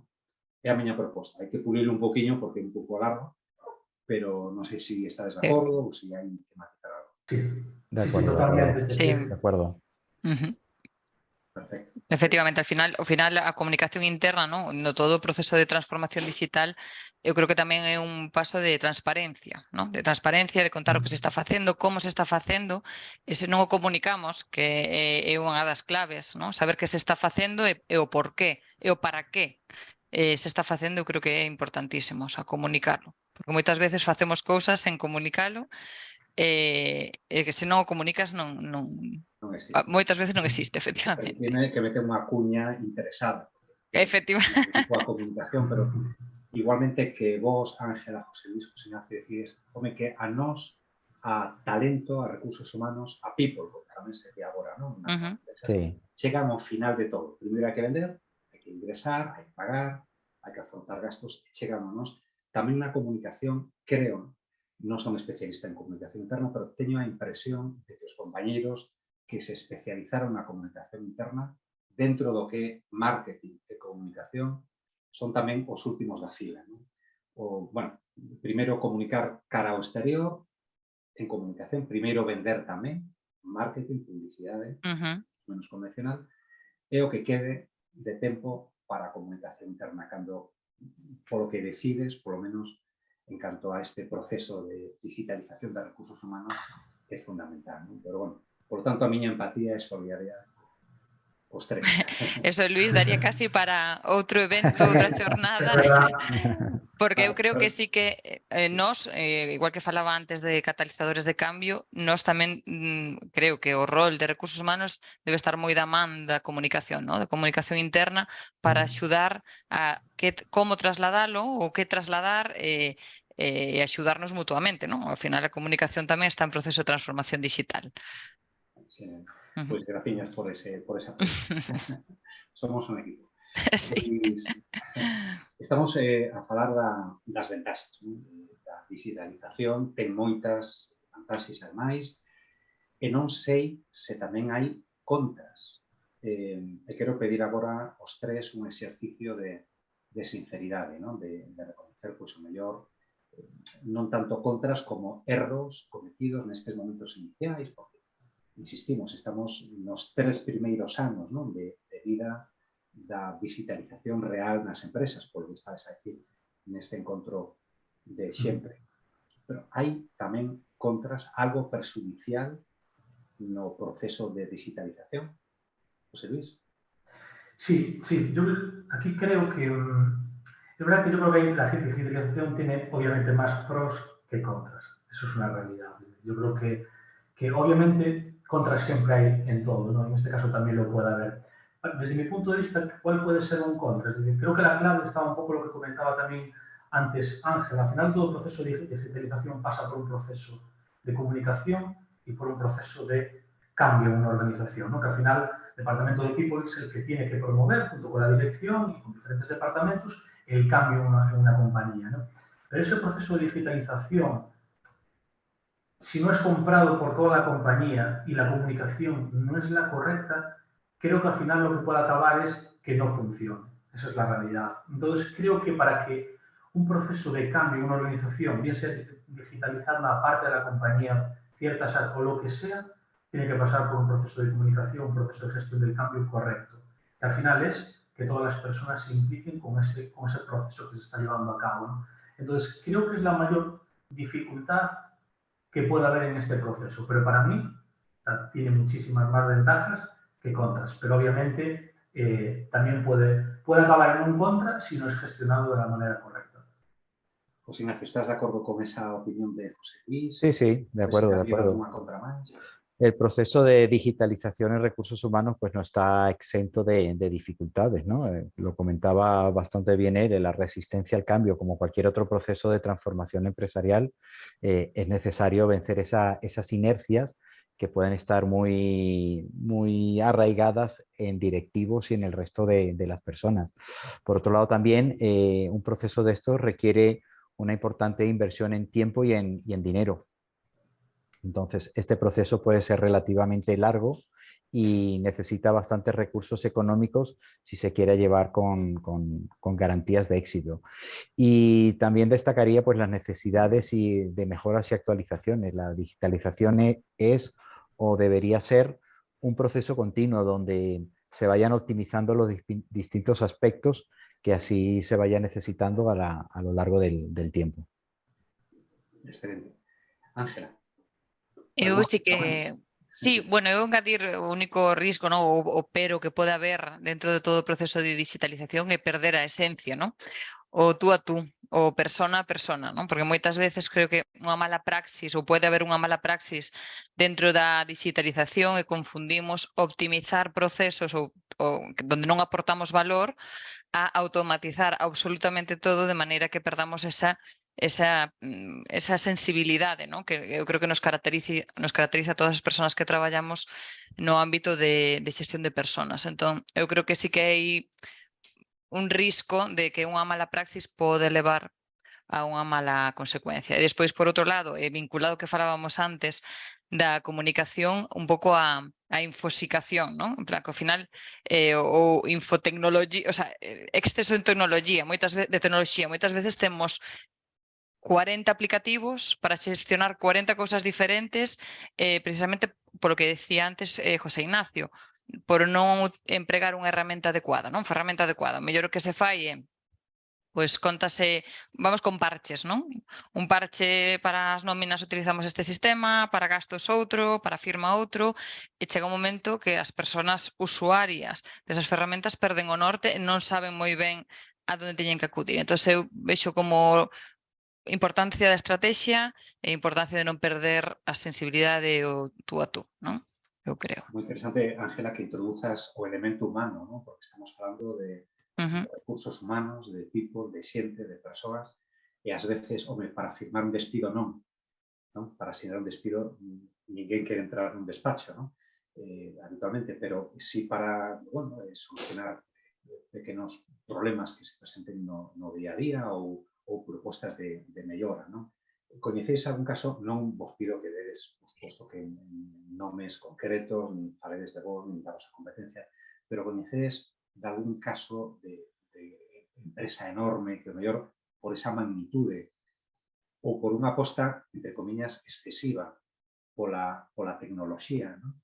É a miña proposta. Hai que pulirlo un poquinho porque é un pouco largo, pero non sei se estades de acordo ou se hai que matizar algo. Sí, De sí, acuerdo, totalmente. Sí. de acuerdo. Perfecto. Efectivamente, ao final a comunicación interna, no todo o proceso de transformación digital, eu creo que tamén é un paso de transparencia, de transparencia, de contar o que se está facendo, como se está facendo, e se non o comunicamos, que é unha das claves, saber que se está facendo e o porqué, e o para qué se está facendo, eu creo que é importantísimo, comunicarlo, porque moitas veces facemos cousas sen comunicalo, e que se non o comunicas non existe. Moitas veces non existe, efectivamente. Tiene que meter unha cuña interesada. Efectivamente. A comunicación, pero igualmente que vos, Ángela, José Luis, José Ignacio, decides, home, que a nós, a talento, a recursos humanos, a people, porque tamén se ve agora, non? Chegan ao final de todo. Primeiro hai que vender, hai que ingresar, hai que pagar, hai que afrontar gastos, e chegan a nós. Tamén na comunicación, creo, non son especialista en comunicación interna, pero teño a impresión de que os compañeiros que se especializaron na comunicación interna dentro do que é marketing e comunicación son tamén os últimos da fila. Primeiro comunicar cara ao exterior en comunicación, primeiro vender tamén, marketing, publicidade, menos convencional, e o que quede de tempo para a comunicación interna, cando polo que decides, polo menos en canto a este proceso de digitalización de recursos humanos, é fundamental. Pero, bueno, por tanto, a miña empatía é solidaria os tres. Eso, Luis, daría casi para outro evento, outra xornada, porque eu creo que sí que nós, igual que falaba antes de catalizadores de cambio, nós tamén creo que o rol de recursos humanos debe estar moi da man da comunicación, da comunicación interna, para axudar a como trasladalo ou que trasladar e axudarnos mutuamente, non? Ao final a comunicación tamén está en proceso de transformación digital. Pois graciñas por ese apoio. Somos un equipo. Sí. Estamos a falar das ventaxas, da digitalización, ten moitas vantaxes ademais, e non sei se tamén hai contras. E quero pedir agora aos tres un exercicio de sinceridade, de reconocer, pois, o mellor, non tanto contras como erros cometidos nestes momentos iniciais, porque insistimos, estamos nos 3 primeiros anos de vida da digitalización real nas empresas, polo que estades a decir neste encontro de sempre. Pero hai tamén contras, algo perxudicial no proceso de digitalización. José Luis. Sí, yo aquí creo que es verdad que yo creo que la digitalización tiene obviamente más pros que contras. Eso es una realidad. Yo creo que obviamente contras siempre hay en todo, ¿no? En este caso también lo puede haber. Desde mi punto de vista, ¿cuál puede ser un contra? Es decir, creo que la clave está un poco lo que comentaba también antes Ángela. Al final, todo el proceso de digitalización pasa por un proceso de comunicación y por un proceso de cambio en una organización, ¿no? Que al final el departamento de People es el que tiene que promover, junto con la dirección y con diferentes departamentos, el cambio en una compañía, ¿no? Pero ese proceso de digitalización, si no es comprado por toda la compañía y la comunicación no es la correcta, creo que al final lo que puede acabar es que no funcione. Esa es la realidad. Entonces, creo que para que un proceso de cambio en una organización, bien sea digitalizar una parte de la compañía, ciertas o lo que sea, tiene que pasar por un proceso de comunicación, un proceso de gestión del cambio correcto. Que al final es que todas las personas se impliquen con ese proceso que se está llevando a cabo, ¿no? Entonces, creo que es la mayor dificultad que puede haber en este proceso, pero para mí tiene muchísimas más ventajas que contras, pero obviamente también puede acabar en un contra si no es gestionado de la manera correcta. José Ignacio, ¿estás de acuerdo con esa opinión de José Luis? Sí, de acuerdo. ¿Alguna contra más? el proceso de digitalización en recursos humanos pues no está exento de dificultades, ¿no? Lo comentaba bastante bien él, la resistencia al cambio, como cualquier otro proceso de transformación empresarial, es necesario vencer esas inercias que pueden estar muy arraigadas en directivos y en el resto de las personas. Por otro lado, también un proceso de estos requiere una importante inversión en tiempo y en dinero. Entonces, este proceso puede ser relativamente largo y necesita bastantes recursos económicos si se quiere llevar con garantías de éxito. Y también destacaría pues, las necesidades de mejoras y actualizaciones. La digitalización es o debería ser un proceso continuo donde se vayan optimizando los distintos aspectos que así se vaya necesitando a lo largo del tiempo. Excelente. Ángela. Eu sí que... Sí, bueno, eu engadir o único risco, ¿no? o pero que pode haber dentro de todo o proceso de digitalización é perder a esencia, ¿no? O tú a tú, o persona a persona, ¿no? Porque moitas veces creo que unha mala praxis ou pode haber unha mala praxis dentro da digitalización e confundimos optimizar procesos ou donde non aportamos valor a automatizar absolutamente todo de maneira que perdamos esa sensibilidade, ¿no? Que eu creo que nos caracteriza a todas as persoas que traballamos no ámbito de xestión de persoas. Entón, eu creo que sí que hai un risco de que unha mala praxis pode levar a unha mala consecuencia. E despois, por outro lado, vinculado que falábamos antes da comunicación, un pouco a infosicación, ¿no? En plan, que ao final, ou infotecnología, o sea, exceso de tecnoloxía, moitas veces temos 40 aplicativos para xestionar 40 cousas diferentes, precisamente polo que decía antes José Ignacio, por non empregar unha herramienta adecuada, non? Ferramenta adecuada. O mellor que se fai é, pois contase, vamos con parches, non? Un parche para as nóminas utilizamos este sistema, para gastos outro, para firma outro, e chega un momento que as persoas usuarias desas ferramentas perden o norte e non saben moi ben a onde teñen que acudir. Entón, eu vexo como importancia da estrategia e importancia de non perder a sensibilidade o tú a tú, non? Eu creo. Muy interesante, Ángela, que introduzas o elemento humano, ¿no? Porque estamos hablando de recursos humanos, de tipos, de xente, de persoas, e ás veces, para firmar un despido non, para asignar un despido ninguén quere entrar nun despacho, ¿no? Habitualmente, pero sí para solucionar pequenos problemas que se presenten no día a día ou propostas de mellora, ¿no? Coñeceis algún caso, non vos pido que dedes, por suposto, que nomes concretos, nin faledes de vos, nin da vosa competencia, pero coñecedes de algún caso de empresa enorme que, o mellor, por esa magnitude ou por unha aposta, entre comillas, excesiva pola tecnoloxía, ¿no?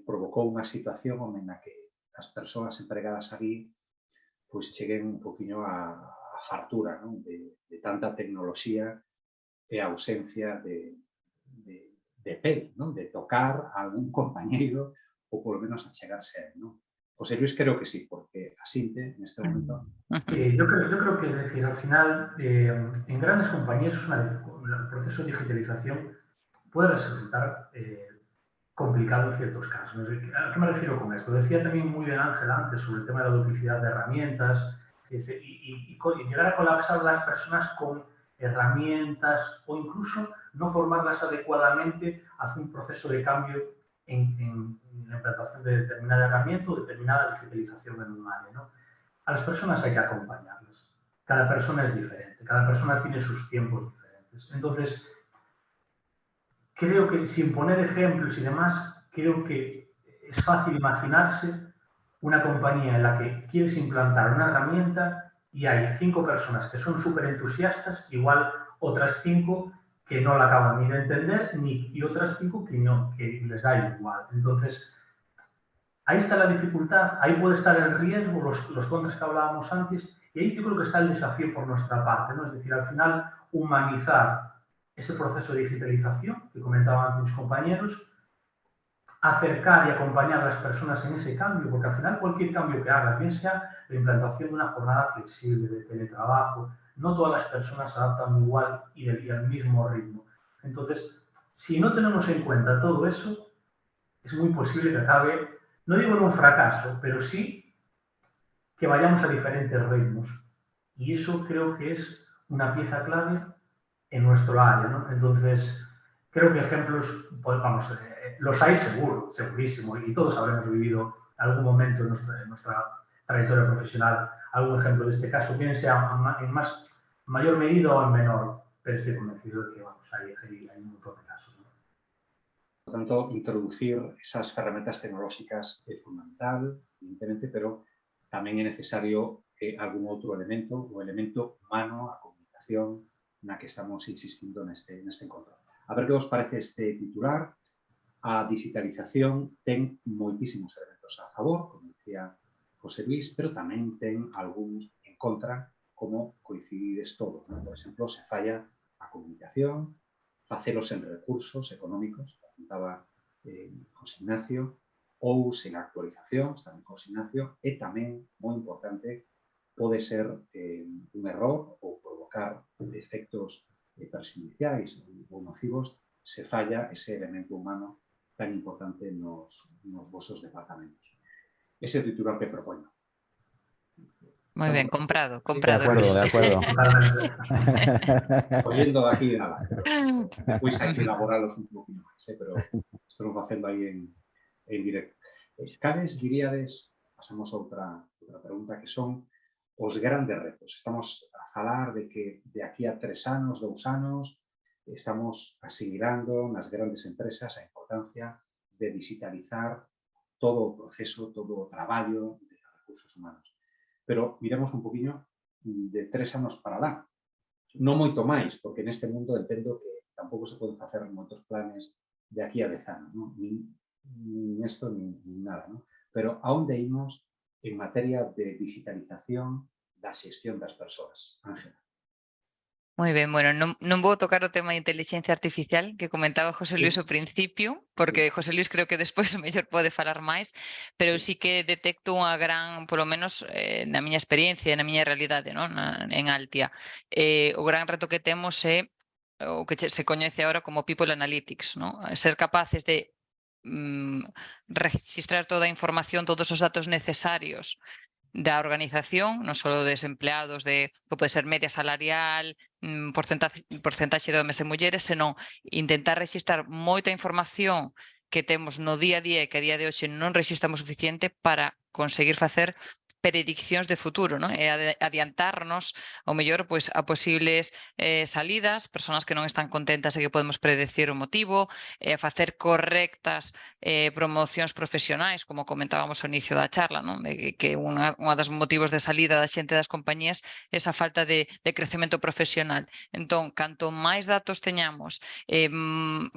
Provocou unha situación na que as persoas empregadas ali pois cheguen un poquinho a fartura, ¿no? de tanta tecnoloxía e ausencia de pel, ¿no? De tocar a algún compañeiro ou polo menos achegarse a él, ¿no? José Luis creo que sí, porque asinte en este momento. Yo creo que, es decir, al final, en grandes compañías el proceso de digitalización puede resultar complicado en ciertos casos. ¿A qué me refiero con esto? Decía también muy bien Ángela antes sobre el tema de la duplicidad de herramientas y llegar a colapsar las personas con herramientas o incluso no formarlas adecuadamente hacia un proceso de cambio en la implantación de determinada herramienta o determinada digitalización en un área, ¿no? A las personas hay que acompañarlas. Cada persona es diferente, cada persona tiene sus tiempos diferentes. Entonces, creo que sin poner ejemplos y demás, creo que es fácil imaginarse una compañía en la que quieres implantar una herramienta y hay 5 personas que son súper entusiastas, igual otras 5 que no la acaban ni de entender y otras 5 que les da igual. Entonces, ahí está la dificultad, ahí puede estar el riesgo, los contras que hablábamos antes, y ahí yo creo que está el desafío por nuestra parte, ¿no? Es decir, al final, humanizar ese proceso de digitalización que comentaban antes mis compañeros, acercar y acompañar a las personas en ese cambio, porque al final cualquier cambio que hagas, bien sea la implantación de una jornada flexible, de teletrabajo, no todas las personas se adaptan igual y al mismo ritmo. Entonces, si no tenemos en cuenta todo eso, es muy posible que acabe, no digo en un fracaso, pero sí que vayamos a diferentes ritmos. Y eso creo que es una pieza clave en nuestro área, ¿no? Entonces, creo que ejemplos, pues, vamos, los hay seguro, segurísimo, y todos habremos vivido algún momento en nuestra trayectoria profesional algún ejemplo de este caso, bien sea en mayor medida o en menor, pero estoy convencido de que, vamos, hay un montón de casos, ¿no? Por lo tanto, introducir esas herramientas tecnológicas es fundamental, evidentemente, pero tamén é necesario algún outro elemento, o elemento humano, a comunicación, na que estamos insistindo neste encontro. A ver que vos parece este titular. A digitalización ten moitísimos elementos a favor, como decía José Luis, pero tamén ten algúns en contra, como coincidides todos, ¿no? Por exemplo, se falla a comunicación, facelos en recursos económicos, apuntaba José Ignacio, ou sen actualizacións, tamén José Ignacio, e tamén, moi importante, pode ser un error ou provocar efectos perxudiciais ou nocivos se falla ese elemento humano tan importante nos vosos departamentos. Ese é o titular que propoño. Moi ben, comprado, De comprado. acuerdo, de acuerdo. Oyendo de aquí nada, pero despois hai que elaboralos un poquinho máis, pero estamos facendo aí en directo. Cales diríades, pasamos a outra pregunta, que son os grandes retos? Estamos a falar de que de aquí a 3 anos, 2 anos, estamos asimilando nas grandes empresas a importancia de digitalizar todo o proceso, todo o traballo de recursos humanos. Pero miremos un poquinho de 3 anos para lá. Non moito máis, porque neste mundo entendo que tampouco se poden facer moitos planes de aquí a 10 anos, non? Nin isto, nin nada, non? Pero a onde imos en materia de digitalización da xestión das persoas? Ángela. Moi ben, bueno, non vou tocar o tema de inteligencia artificial que comentaba José Luis ao principio, porque José Luis creo que despois o mellor pode falar máis, pero sí que detecto unha gran, polo menos na miña experiencia, na miña realidade, non? En Altia. O gran reto que temos é o que se coñece agora como People Analytics, non? Ser capaces de registrar toda a información, todos os datos necesarios da organización, non só dos empleados, que pode ser media salarial, porcentaxe de homes e mulleres, senón intentar rexistrar moita información que temos no día a día e que a día de hoxe non rexistramos suficiente para conseguir facer prediccións de futuro, non? E adiantarnos ao mellor pois a posibles salidas, persoas que non están contentas e que podemos predecir o motivo, facer correctas promocións profesionais, como comentábamos ao inicio da charla, non? De que unha dos motivos de salida da xente das compañías é esa falta de crecemento profesional. Entón, canto máis datos teñamos,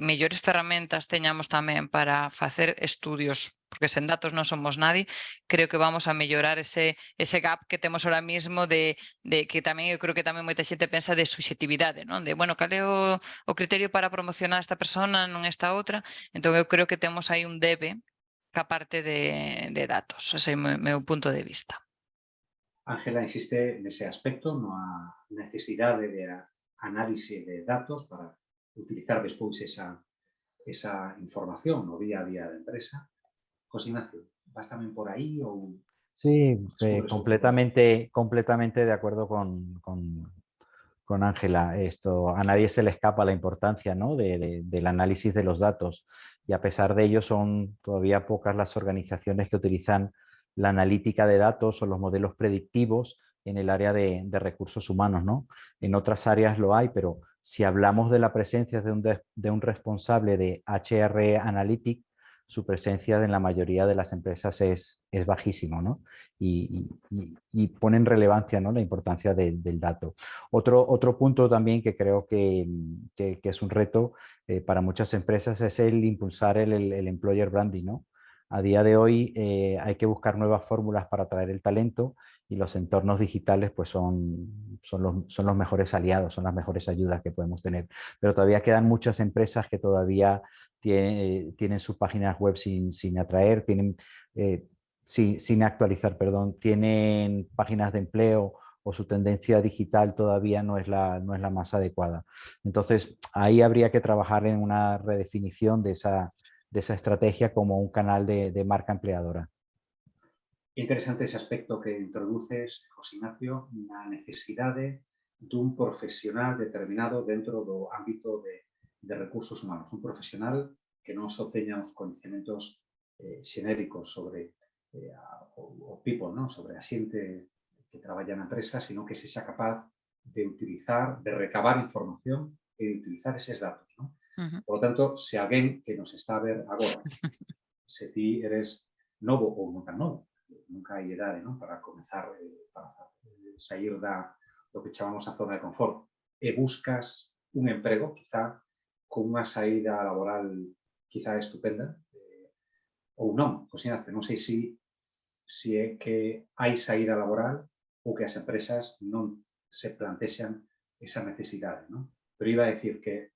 mellores ferramentas teñamos tamén para facer estudios, porque sen datos non somos nadie, creo que vamos a mellorar ese gap que temos ahora mismo de que tamén eu creo que tamén moita xente pensa de subxetividade, non? De, bueno, cal é o criterio para promocionar a esta persona, non esta outra? Entón, eu creo que temos aí un debe ca parte de datos. Ese é o meu punto de vista. Ángela insiste nese aspecto, na necesidade de análise de datos para utilizar despois esa información no día a día da empresa. José Ignacio, vas tamén por aí ou... Sí, completamente de acuerdo con Ángela. A nadie se le escapa la importancia, ¿no? del análisis de los datos, y a pesar de ello son todavía pocas las organizaciones que utilizan la analítica de datos o los modelos predictivos en el área de recursos humanos, ¿no? En otras áreas lo hay, pero si hablamos de la presencia de un responsable de HR Analytics, su presencia en la mayoría de las empresas es bajísimo, ¿no? Y pone en relevancia, ¿no?, la importancia del dato. Otro punto también que creo que es un reto para muchas empresas es el impulsar el employer branding, ¿no? A día de hoy hay que buscar nuevas fórmulas para atraer el talento, y los entornos digitales pues son los mejores aliados, son las mejores ayudas que podemos tener. Pero todavía quedan muchas empresas que todavía tienen sus páginas web sin atraer, sin actualizar, perdón, tienen páginas de empleo o su tendencia digital todavía no es la más adecuada. Entonces, ahí habría que trabajar en una redefinición de esa estrategia como un canal de marca empleadora. Interesante ese aspecto que introduces, José Ignacio, na necesidade dun profesional determinado dentro do ámbito de recursos humanos. Un profesional que non só teña os coñecementos xenéricos sobre o people, ¿no? Sobre a xente que traballa na empresa, sino que sexa capaz de utilizar, de recabar información e de utilizar eses datos, ¿no? Por lo tanto, se alguén que nos está a ver agora, se ti eres novo ou non tan novo, nunca hai idade, non? Para comenzar, para sair do que chamamos a zona de confort, e buscas un emprego, quizá con unha saída laboral quizá estupenda, ou non, José Ignacio, non sei se é que hai saída laboral ou que as empresas non se plantexan esa necesidade, non? Pero iba a decir que,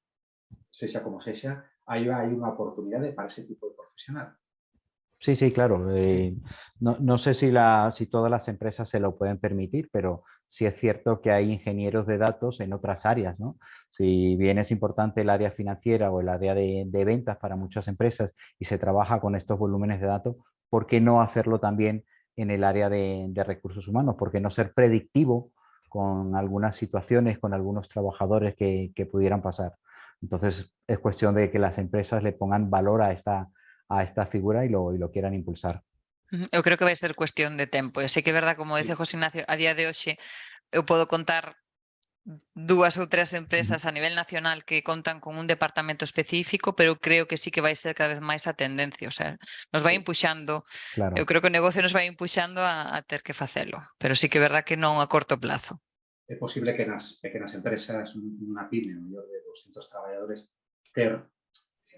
sexa como sexa, hai unha oportunidade para ese tipo de profesional. Sí, sí, claro. No sé si todas las empresas se lo pueden permitir, pero sí es cierto que hay ingenieros de datos en otras áreas, ¿no? Si bien es importante el área financiera o el área de ventas para muchas empresas y se trabaja con estos volúmenes de datos, ¿por qué no hacerlo también en el área de recursos humanos? ¿Por qué no ser predictivo con algunas situaciones, con algunos trabajadores que pudieran pasar? Entonces, es cuestión de que las empresas le pongan valor a esta figura y lo quieran impulsar. Eu creo que vai ser cuestión de tempo. E sei que é verdade, como dice José Ignacio, a día de hoxe eu podo contar 2 ou 3 empresas a nivel nacional que contan con un departamento específico, pero creo que sí que vai ser cada vez máis a tendencia. O sea, nos vai impuxando, Claro. eu creo que o negocio nos vai impuxando a ter que facelo, pero sí que é verdade que non a corto plazo. É posible que nas pequenas empresas, unha pyme maior de 200 traballadores, ter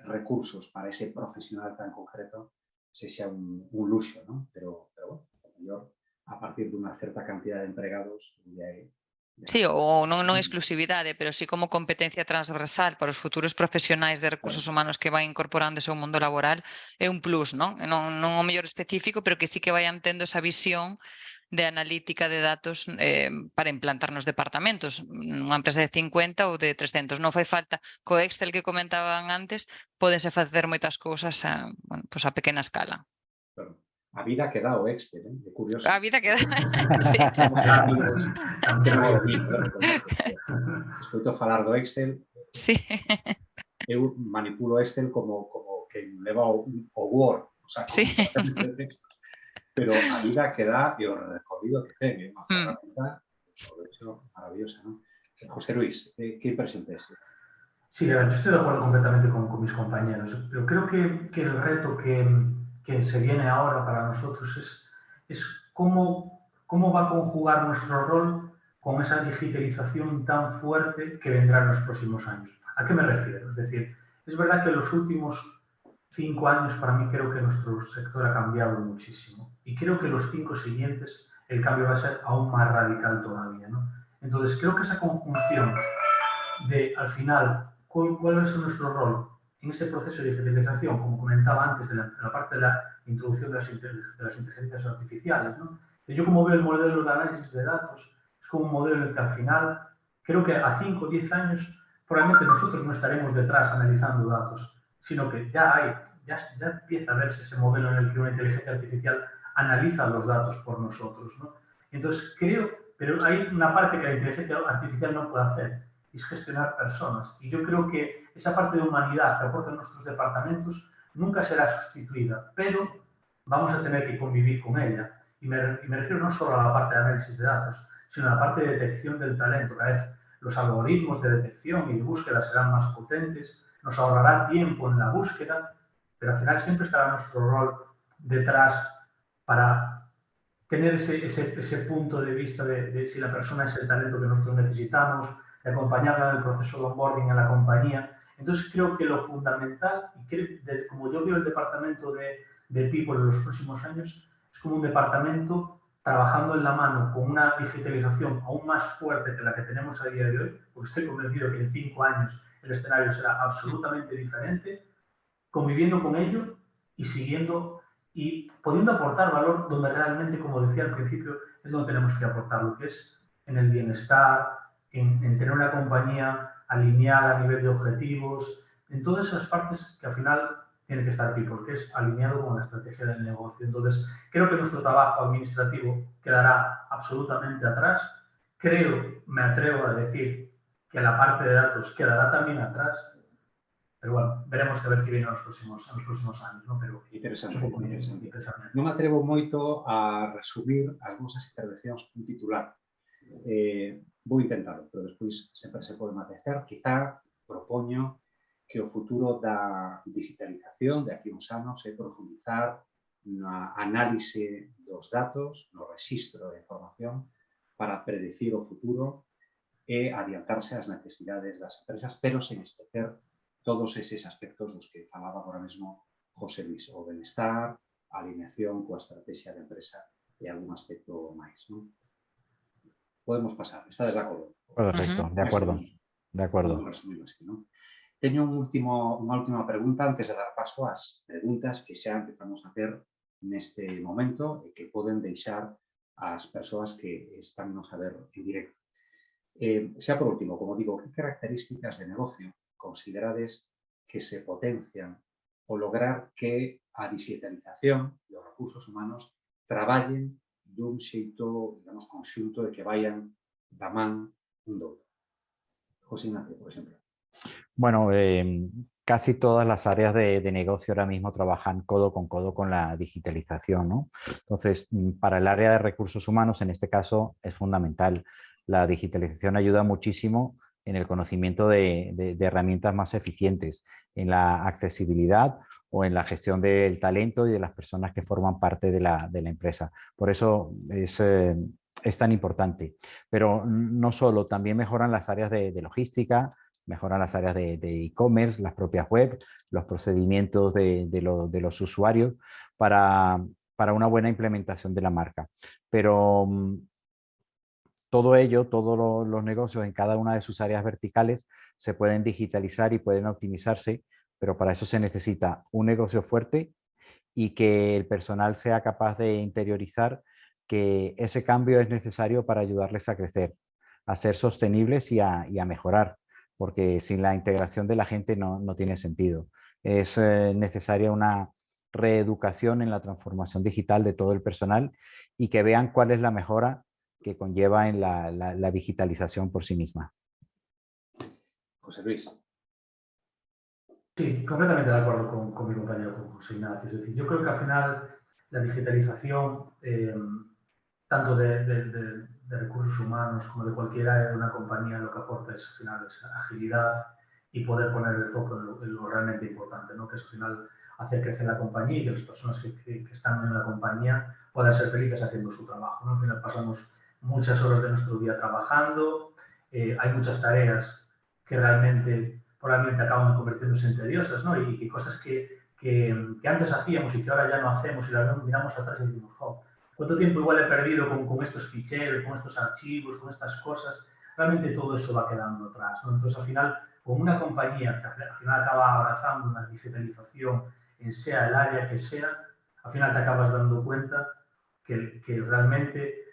recursos para ese profesional tan concreto sexa un luxo, ¿no? Pero bueno, a mellor a partir dunha certa cantidad de empregados Sí, ou non exclusividade, pero sí como competencia transversal para os futuros profesionais de recursos humanos que van incorporándose ao mundo laboral é un plus, non? Non o mellor específico, pero que sí que vayan tendo esa visión de analítica de datos para implantar nos departamentos. Unha empresa de 50 ou de 300. Non fai falta, co Excel que comentaban antes, pódense facer moitas cousas a pequena escala. Claro. A vida que dá o Excel, é curioso. A vida que dá, sí. Temos amigos que non é o mío, escoito falar do Excel, Sí. eu manipulo Excel como quen leva o Word, o sea, Sí. de texto. Pero a vida que dá e o recorrido que ten, é unha ferramenta, por hecho, maravillosa, ¿no? José Luis, ¿qué impresión tes? Sí, yo estoy de acuerdo completamente con mis compañeros. Yo creo que el reto que se viene ahora para nosotros es cómo va a conjugar nuestro rol con esa digitalización tan fuerte que vendrá en los próximos años. ¿A qué me refiero? Es decir, es verdad que en los últimos 5 años para mí creo que nuestro sector ha cambiado muchísimo y creo que los 5 siguientes el cambio va a ser aún más radical todavía, ¿no? Entonces creo que esa conjunción de, al final, ¿cuál va a ser nuestro rol en ese proceso de digitalización, como comentaba antes, de la parte de la introducción de las inteligencias artificiales, ¿no? Yo como veo el modelo de análisis de datos, es como un modelo en el que al final, creo que a 5 o 10 años, probablemente nosotros no estaremos detrás analizando datos, sino que ya empieza a verse ese modelo en el que una inteligencia artificial analiza los datos por nosotros, ¿no? Entonces creo, pero hay una parte que la inteligencia artificial no puede hacer, es gestionar personas. Y yo creo que esa parte de humanidad que aportan nuestros departamentos nunca será sustituida, pero vamos a tener que convivir con ella. Y me refiero no solo a la parte de análisis de datos, sino a la parte de detección del talento. Cada vez los algoritmos de detección y de búsqueda serán más potentes, nos ahorrará tiempo en la búsqueda, pero al final siempre estará nuestro rol detrás para tener ese punto de vista de si la persona es el talento que nosotros necesitamos, de acompañarla en el proceso de onboarding en la compañía. Entonces creo que lo fundamental, y desde como yo veo el departamento de People en los próximos años, es como un departamento trabajando en la mano con una digitalización aún más fuerte que la que tenemos a día de hoy, porque estoy convencido que en 5 años el escenario será absolutamente diferente, conviviendo con ello y siguiendo y pudiendo aportar valor donde realmente, como decía al principio, es donde tenemos que aportar, lo que es en el bienestar, en tener una compañía alineada a nivel de objetivos, en todas esas partes que al final tiene que estar people, que es alineado con la estrategia del negocio. Entonces, creo que nuestro trabajo administrativo quedará absolutamente atrás. Creo, me atrevo a decir, que la parte de datos quedará también atrás. Pero bueno, veremos a ver qué viene en los próximos años, ¿no? Pero interesante. Non me atrevo moito a resumir as vosas intervencións cun titular. Vou intentarlo, pero despois sempre se pode matecer. Quizá propoño que o futuro da digitalización de aquí uns anos é profundizar na análise dos datos, no rexistro de información para predecir o futuro e adiantarse ás necesidades das empresas, pero sen esquecer todos eses aspectos dos que falaba agora mesmo José Luis, o benestar, a alineación coa estrategia da empresa e algún aspecto máis, non? Podemos pasar, estades de acordo? Perfecto, de acuerdo. De acuerdo. Teño unha última pregunta antes de dar paso ás preguntas que xa empezamos a ter neste momento e que poden deixar as persoas que están nos a ver en directo. Xa por último, como digo, que características de negocio considerades que se potencian o lograr que a digitalización e os recursos humanos traballen dun xeito, digamos, conxunto de que vayan da man un do outro? José Ignacio, por exemplo. Bueno, casi todas las áreas de negocio ahora mismo trabajan codo con la digitalización, ¿no? Entonces, para el área de recursos humanos, en este caso, es fundamental. La digitalización ayuda muchísimo en el conocimiento de herramientas más eficientes, en la accesibilidad o en la gestión del talento y de las personas que forman parte de la empresa. Por eso es tan importante. Pero no solo, también mejoran las áreas de logística, mejoran las áreas de e-commerce, las propias web, los procedimientos de los usuarios para una buena implementación de la marca. Pero todo ello, todos los negocios en cada una de sus áreas verticales se pueden digitalizar y pueden optimizarse, pero para eso se necesita un negocio fuerte y que el personal sea capaz de interiorizar que ese cambio es necesario para ayudarles a crecer, a ser sostenibles y a mejorar, porque sin la integración de la gente no tiene sentido. Es necesaria una reeducación en la transformación digital de todo el personal y que vean cuál es la mejora que conlleva en la digitalización por sí misma. José Luis. Sí, completamente de acuerdo con mi compañero, con José Ignacio. Es decir, yo creo que al final la digitalización, tanto de recursos humanos como de cualquier área de una compañía, lo que aporta es, al final, es agilidad y poder poner el foco en lo realmente importante, ¿no? Que es al final hacer crecer la compañía y que las personas que están en la compañía puedan ser felices haciendo su trabajo, ¿no? Al final pasamos muchas horas de nuestro día trabajando, hay muchas tareas que realmente probablemente acaban convirtiéndose en tediosas, ¿no? Y cosas que antes hacíamos y que ahora ya no hacemos y las miramos atrás y decimos, oh, ¿cuánto tiempo igual he perdido con estos ficheros, con estos archivos, con estas cosas? Realmente todo eso va quedando atrás, ¿no? Entonces, al final, con una compañía que al final acaba abrazando una digitalización en sea el área que sea, al final te acabas dando cuenta que realmente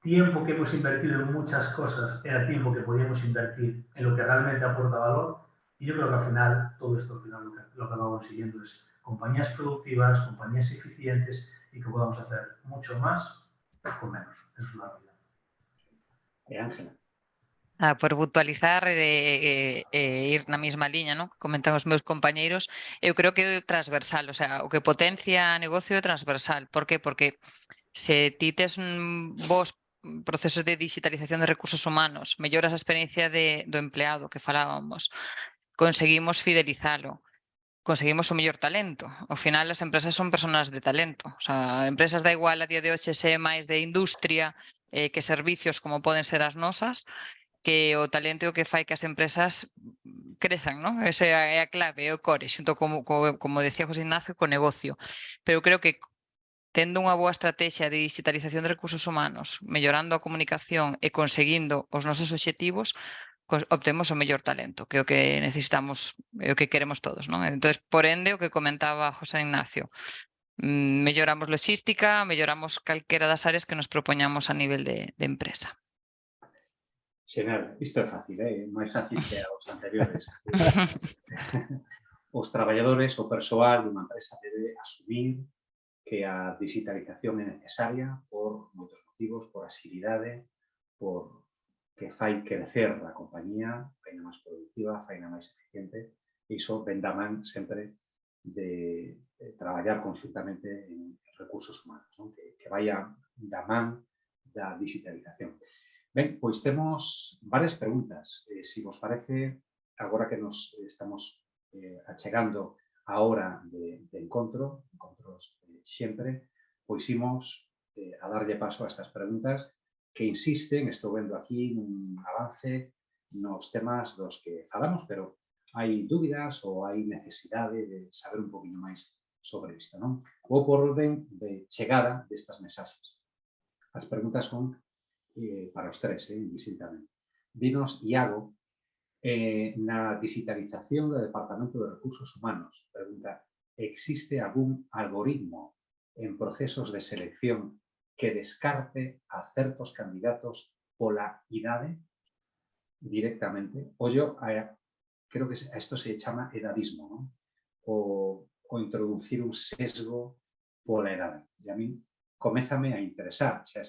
tiempo que hemos invertido en muchas cosas era tiempo que podíamos invertir en lo que realmente aporta valor. Y yo creo que al final, todo esto al final lo que acabamos consiguiendo es compañías productivas, compañías eficientes y que podamos hacer mucho más con menos. Eso es la realidad. Ángela. Por virtualizar ir na mesma liña, non? Comentan os meus compañeiros, eu creo que é transversal, o sea, o que potencia negocio é transversal. Por qué? Porque se ti tes vos procesos de digitalización de recursos humanos, melloras a experiencia do empleado que falábamos, conseguimos fidelizalo, conseguimos o mellor talento. Ao final, as empresas son personas de talento. O sea, empresas da igual a día de hoxe se máis de industria que servicios como poden ser as nosas, que o talento é o que fai que as empresas crezan, non? Esa é a clave, é o core, xunto como decía José Ignacio, co negocio. Pero creo que tendo unha boa estrategia de digitalización de recursos humanos, mellorando a comunicación e conseguindo os nosos obxectivos, obtemos o mellor talento, que é o que necesitamos, é o que queremos todos, non? Entón, por ende, o que comentaba José Ignacio, melloramos logística, melloramos calquera das áreas que nos propoñamos a nivel de empresa. Xeral, isto é fácil, máis fácil que os anteriores. os traballadores, o persoal de unha empresa debe asumir que a digitalización é necesaria por moitos motivos, por axilidade, por que fai crecer a compañía, faina máis productiva, faina máis eficiente, e iso ven da man sempre de traballar conxuntamente en recursos humanos, non? Que vaya da man da digitalización. Ben, pois temos varias preguntas. Se vos parece, agora que nos estamos achegando a hora de encontros sempre, pois imos a darlle paso a estas preguntas que insisten, estou vendo aquí un avance nos temas dos que falamos, pero hai dúbidas ou hai necesidade de saber un poquinho máis sobre isto, non? Vou por orden de chegada destas mensaxes. As preguntas son para os tres, indistintamente. Dinos, Iago, na digitalización do Departamento de Recursos Humanos, pregunta, existe algún algoritmo en procesos de selección que descarte a certos candidatos pola idade directamente? Ollo, creo que a isto se chama edadismo, non? O introducir un sesgo pola edade. E a mí comézame a interesar xa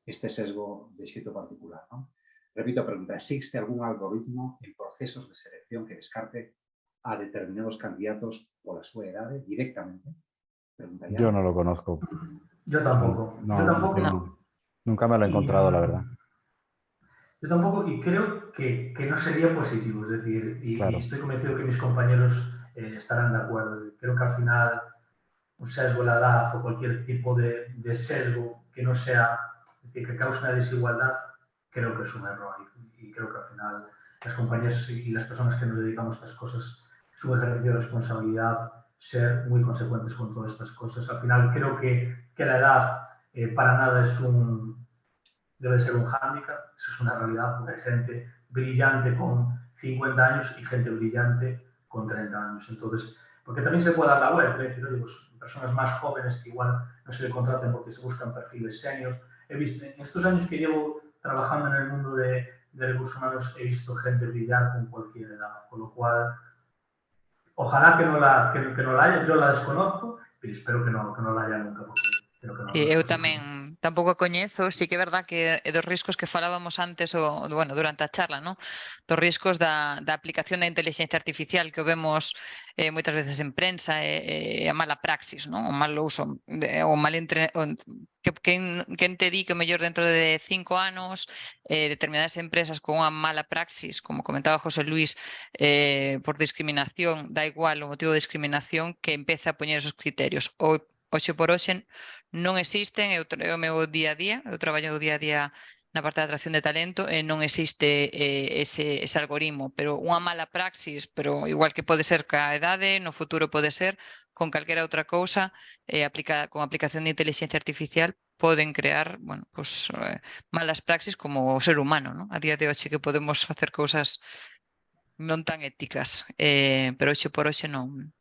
este sesgo de xeito particular, non? Repito a pregunta, ¿existe algún algoritmo en procesos de selección que descarte a determinados candidatos pola súa edade directamente? Preguntaría. Yo no lo conozco. Yo tampoco. No, Yo tampoco. no. Nunca me lo he encontrado, la verdad. Yo tampoco, y creo que no sería positivo, es decir, Claro. y estoy convencido que mis compañeros estarán de acuerdo. Creo que al final un sesgo de la edad o cualquier tipo de sesgo que no sea, es decir, que cause una desigualdad, creo que es un error. Y creo que al final las compañías y las personas que nos dedicamos a estas cosas, es un ejercicio de responsabilidad ser muy consecuentes con todas estas cosas. Al final creo que la edad para nada debe ser un hándicap, eso es una realidad, porque hay gente brillante con 50 años y gente brillante con 30 años. Entonces, porque también se puede dar la vuelta, es decir, oye, pues, personas más jóvenes que igual no se le contraten porque se buscan perfiles seniors. He visto, en estos años que llevo trabajando en el mundo de recursos humanos, he visto gente brillar con cualquier edad, con lo cual, ojalá que no la haya, yo la desconozco, pero espero que no la haya nunca, porque creo que no. Eu tamén tampouco a coñezo, sí que é verdad que é dos riscos que falábamos antes bueno, durante a charla, ¿no? Dos riscos da aplicación da inteligencia artificial que o vemos moitas veces en prensa e a mala praxis, ¿no? O mal uso, o mal quen te di que o mellor dentro de 5 anos determinadas empresas con unha mala praxis, como comentaba José Luis, por discriminación, da igual o motivo de discriminación, que empeza a poñer esos criterios. Hoxe por hoxe non existen, é o meu día a día, eu traballo día a día na parte de atracción de talento e non existe ese algoritmo, pero unha mala praxis, pero igual que pode ser ca edade, no futuro pode ser, con calquera outra cousa, con aplicación de inteligencia artificial, poden crear, bueno, pues, malas praxis como o ser humano, ¿no? A día de hoxe que podemos facer cousas non tan éticas, pero hoxe por hoxe non.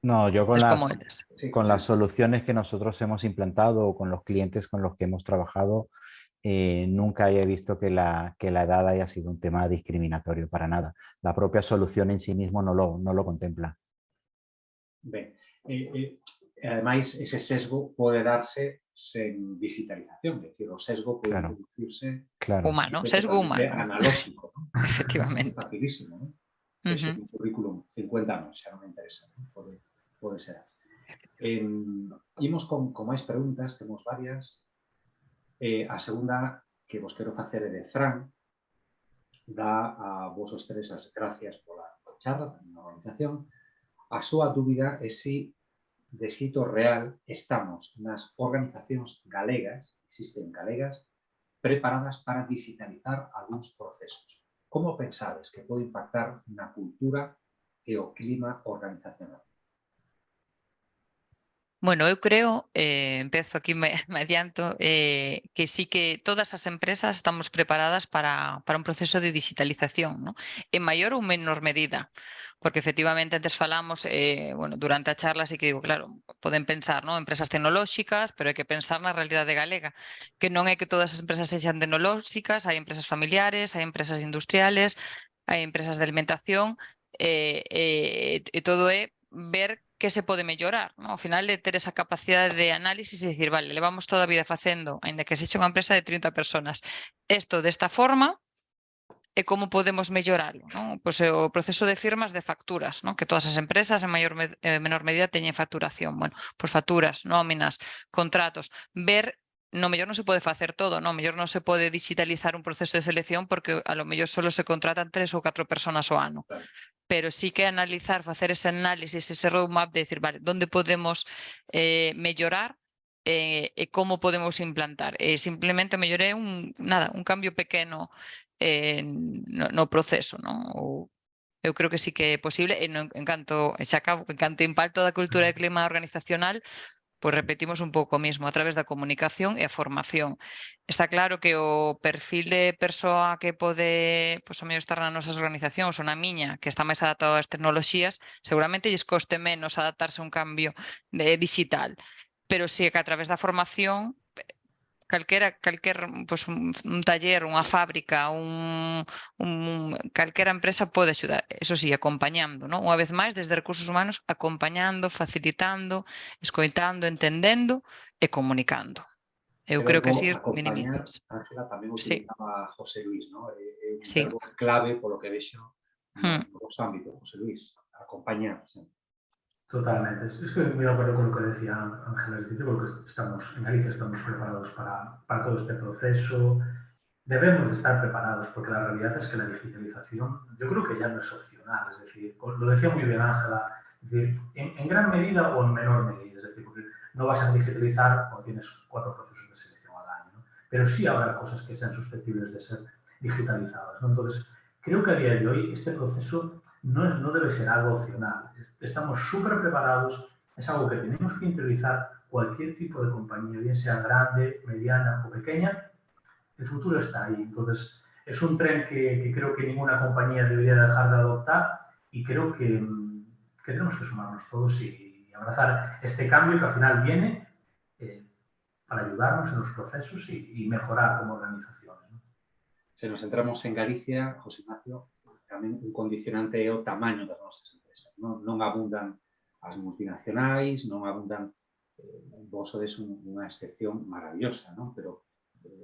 No, yo Es como eres. con las soluciones que nosotros hemos implantado o con los clientes con los que hemos trabajado, nunca he visto que la edad haya sido un tema discriminatorio para nada. La propia solución en sí mismo no lo contempla. Ben, ademais, ese sesgo pode darse sen digitalización, é dicir, o sesgo pode introducirse humano, sesgo humano. Analóxico, ¿no? Efectivamente. Facilísimo, ¿no? Eso, un currículum, 50 anos, xa non me interesa, ¿no? Pode ser. Imos con máis preguntas, temos varias. A segunda que vos quero facer é de Fran, dá a vos os tres as gracias pola charla, na organización. A súa dúbida é se de xeito real estamos nas organizacións galegas, existen galegas, preparadas para digitalizar algúns procesos. Como pensades que pode impactar na cultura e o clima organizacional? Bueno, eu creo, empezo aquí, me adianto, que sí que todas as empresas estamos preparadas para un proceso de digitalización, ¿no? En maior ou menor medida, porque efectivamente antes falamos, bueno, durante a charla sí que digo, claro, poden pensar, ¿no? Empresas tecnolóxicas, pero hai que pensar na realidade galega, que non é que todas as empresas sexan tecnolóxicas, hai empresas familiares, hai empresas industriales, hai empresas de alimentación, todo é ver que se pode mellorar, non? Ao final de ter esa capacidade de análisis e dicir, vale, levamos toda a vida facendo, aínda que sexa unha empresa de 30 personas, isto desta forma, e como podemos melloralo, non? Pois o proceso de firmas de facturas, non? Que todas as empresas en menor medida teñen facturación. Bueno, pois facturas, nóminas, contratos, ver no mellor non se pode facer todo, no mellor non se pode digitalizar un proceso de selección porque a lo mellor solo se contratan 3 ou 4 personas ao ano. Claro. Pero sí que analizar, facer ese análisis, ese roadmap de decir, vale, onde podemos mellorar e como podemos implantar. Simplemente melloré un cambio pequeno no proceso, non? Eu creo que sí que é posible e en canto impacto da cultura de clima organizacional, pois repetimos un pouco o mesmo a través da comunicación e a formación. Está claro que o perfil de persoa que pode pois, a mellor estar nas nosas organizacións ou na miña, que está máis adaptado ás tecnoloxías, seguramente lles coste menos adaptarse a un cambio digital. Pero sí que a través da formación calquera pois, un taller, unha fábrica, calquera empresa pode axudar, eso sí, acompañando, non? Unha vez máis, desde recursos humanos, acompañando, facilitando, escoitando, entendendo e comunicando. Eu creo que así acompañar, minimizas. Ángela, tamén Sí. utilizaba José Luis, ¿no? É un Sí. verbo clave polo que vexo nos ámbitos, José Luis, acompañar. Sí. Totalmente. Estoy muy de acuerdo con lo que decía Ángela. Es decir, yo creo que estamos, en Galicia estamos preparados para todo este proceso. Debemos de estar preparados porque la realidad es que la digitalización yo creo que ya no es opcional. Es decir, lo decía muy bien Ángela, es decir, en gran medida o en menor medida. Es decir, porque no vas a digitalizar cuando tienes 4 procesos de selección al año, ¿no? Pero sí habrá cosas que sean susceptibles de ser digitalizadas, ¿no? Entonces, creo que a día de hoy este proceso no debe ser algo opcional. Estamos súper preparados, es algo que tenemos que interiorizar cualquier tipo de compañía, bien sea grande, mediana o pequeña. El futuro está ahí. Entonces, es un tren que creo que ninguna compañía debería dejar de adoptar y creo que tenemos que sumarnos todos y abrazar este cambio que al final viene para ayudarnos en los procesos y mejorar como organizaciones, ¿no? Se nos centramos en Galicia, José Ignacio, tamén un condicionante é o tamaño das nosas empresas. Non abundan as multinacionais, non abundan, vos sodes unha excepción maravillosa, non? Pero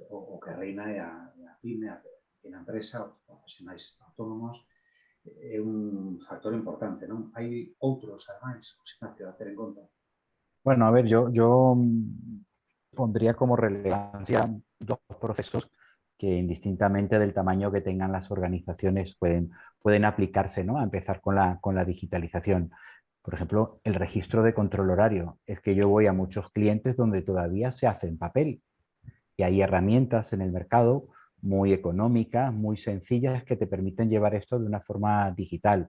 o que reina é a pyme, a pequena empresa, os profesionais autónomos, é un factor importante, non? Hai outros, ademais, José Ignacio, a ter en conta. Bueno, a ver, yo pondría como relevancia 2 procesos que indistintamente del tamaño que tengan las organizaciones pueden aplicarse, ¿no? A empezar con la digitalización. Por ejemplo, el registro de control horario. Es que yo voy a muchos clientes donde todavía se hace en papel y hay herramientas en el mercado muy económicas, muy sencillas que te permiten llevar esto de una forma digital.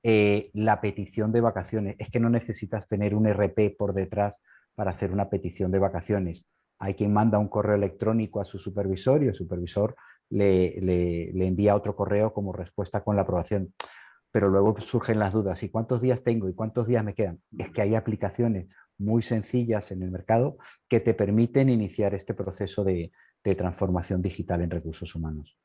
La petición de vacaciones. Es que no necesitas tener un RP por detrás para hacer una petición de vacaciones. Hay quien manda un correo electrónico a su supervisor y el supervisor le envía otro correo como respuesta con la aprobación. Pero luego surgen las dudas. ¿Y cuántos días tengo? ¿Y cuántos días me quedan? Es que hay aplicaciones muy sencillas en el mercado que te permiten iniciar este proceso de transformación digital en recursos humanos.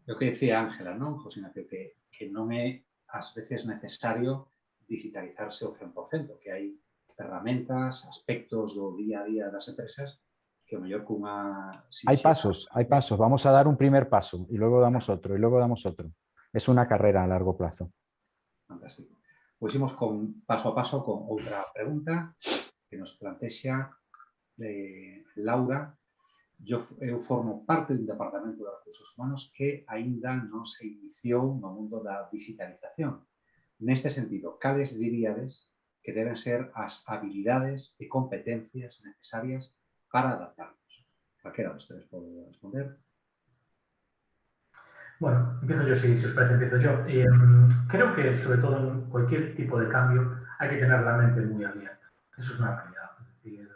Lo que decía Ángela, ¿no, José Ignacio? Que non é ás veces necesario digitalizarse ao 100%, que hai ferramentas, aspectos do día a día das empresas que o mellor cunha... Hay pasos. Vamos a dar un primer paso y luego damos otro y luego damos otro. Es una carrera a largo plazo. Fantástico. Pois imos paso a paso con outra pregunta que nos plantexa Laura. Eu formo parte dun departamento de recursos humanos que aínda non se iniciou no mundo da digitalización. Neste sentido, cales diríades que deben ser as habilidades e competencias necesarias para adaptarnos? Calquera de ustedes pode responder. Bueno, empiezo yo, si os parece, empiezo yo. Creo que, sobre todo en cualquier tipo de cambio, hay que tener la mente muy abierta. Eso es una realidad. Es decir,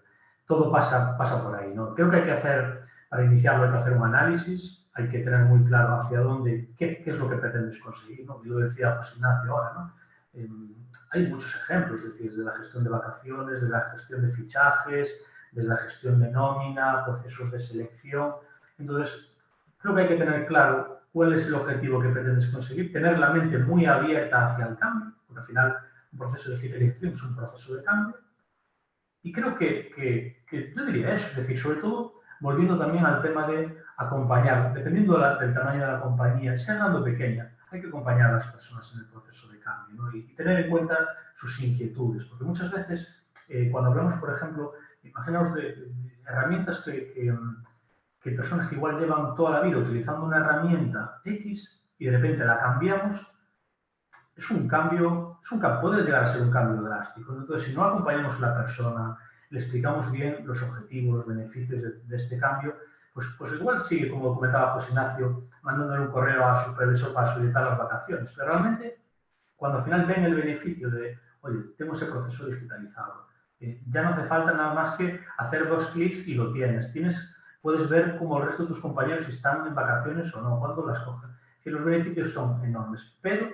todo pasa por ahí, ¿no? Creo que hay que hacer, para iniciarlo, hay que hacer un análisis, hay que tener muy claro hacia dónde, qué es lo que pretendes conseguir, ¿no? Y lo decía José Ignacio ahora, ¿no? Hay muchos ejemplos, es decir, desde la gestión de vacaciones, desde la gestión de fichajes, desde la gestión de nómina, procesos de selección. Entonces, creo que hay que tener claro cuál es el objetivo que pretendes conseguir, tener la mente muy abierta hacia el cambio, porque al final un proceso de digitalización es un proceso de cambio. Y creo que yo diría eso, es decir, sobre todo volviendo también al tema de acompañar, dependiendo del tamaño de la compañía, sea grande o pequeña, hay que acompañar a las personas en el proceso de cambio, ¿no? Y tener en cuenta sus inquietudes, porque muchas veces cuando hablamos, por ejemplo, imaginaos de herramientas que personas que igual llevan toda la vida utilizando una herramienta X y de repente la cambiamos, es un cambio, puede llegar a ser un cambio drástico. Entonces, si no acompañamos a la persona, le explicamos bien los objetivos, los beneficios de este cambio, pues igual sigue, como comentaba José Ignacio, mandándole un correo a su previsor para solicitar las vacaciones. Pero realmente, cuando al final ven el beneficio de, oye, tengo ese proceso digitalizado, ya no hace falta nada más que hacer 2 clics y lo tienes. Puedes ver cómo el resto de tus compañeros si están en vacaciones o no, cuándo las cogen. Que los beneficios son enormes, pero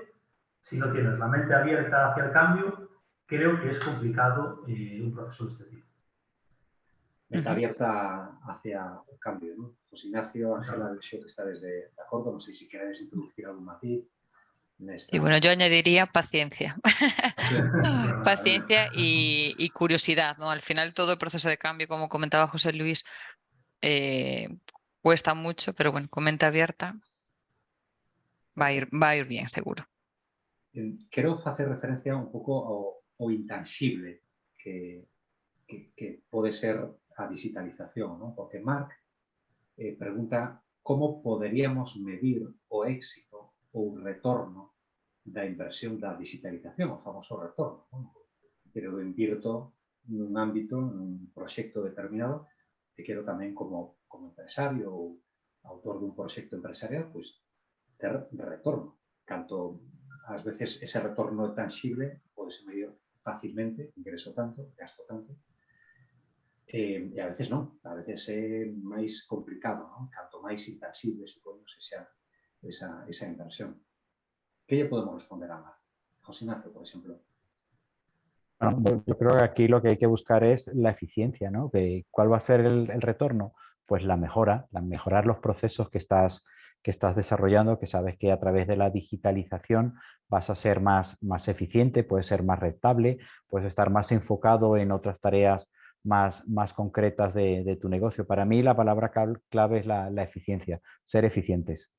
si no tienes la mente abierta hacia el cambio, creo que es complicado un proceso de este tipo. Mente abierta hacia el cambio, ¿no? José Ignacio, Ángela, veo que estáis de acuerdo. No sé si queréis introducir algún matiz. Y bueno, yo añadiría paciencia. Paciencia y curiosidad, ¿no? Al final todo el proceso de cambio, como comentaba José Luis, cuesta mucho, pero bueno, con mente abierta va a ir bien, seguro. Quero facer referencia un pouco ao intangible que pode ser a digitalización, ¿no? Porque Marc pregunta como poderíamos medir o éxito ou retorno da inversión da digitalización, o famoso retorno, ¿no? Pero invirto nun ámbito, nun proxecto determinado, e quero tamén como empresario ou autor dun proxecto empresarial, pois ter retorno. Canto ás veces ese retorno tangible pode ser medir facilmente, ingreso tanto, gasto tanto, e a veces non, a veces é máis complicado, non? Canto máis intangible, supoño, sexa esa inversión. Que lle podemos responder a Mar? José Ignacio, por exemplo. Bueno, yo creo que aquí lo que hay que buscar es la eficiencia, ¿no? ¿Cuál va a ser el retorno? Pues mejorar los procesos que estás desarrollando, que sabes que a través de la digitalización vas a ser más eficiente, puedes ser más rentable, puedes estar más enfocado en otras tareas más concretas de tu negocio. Para mí la palabra clave es la eficiencia, ser eficientes.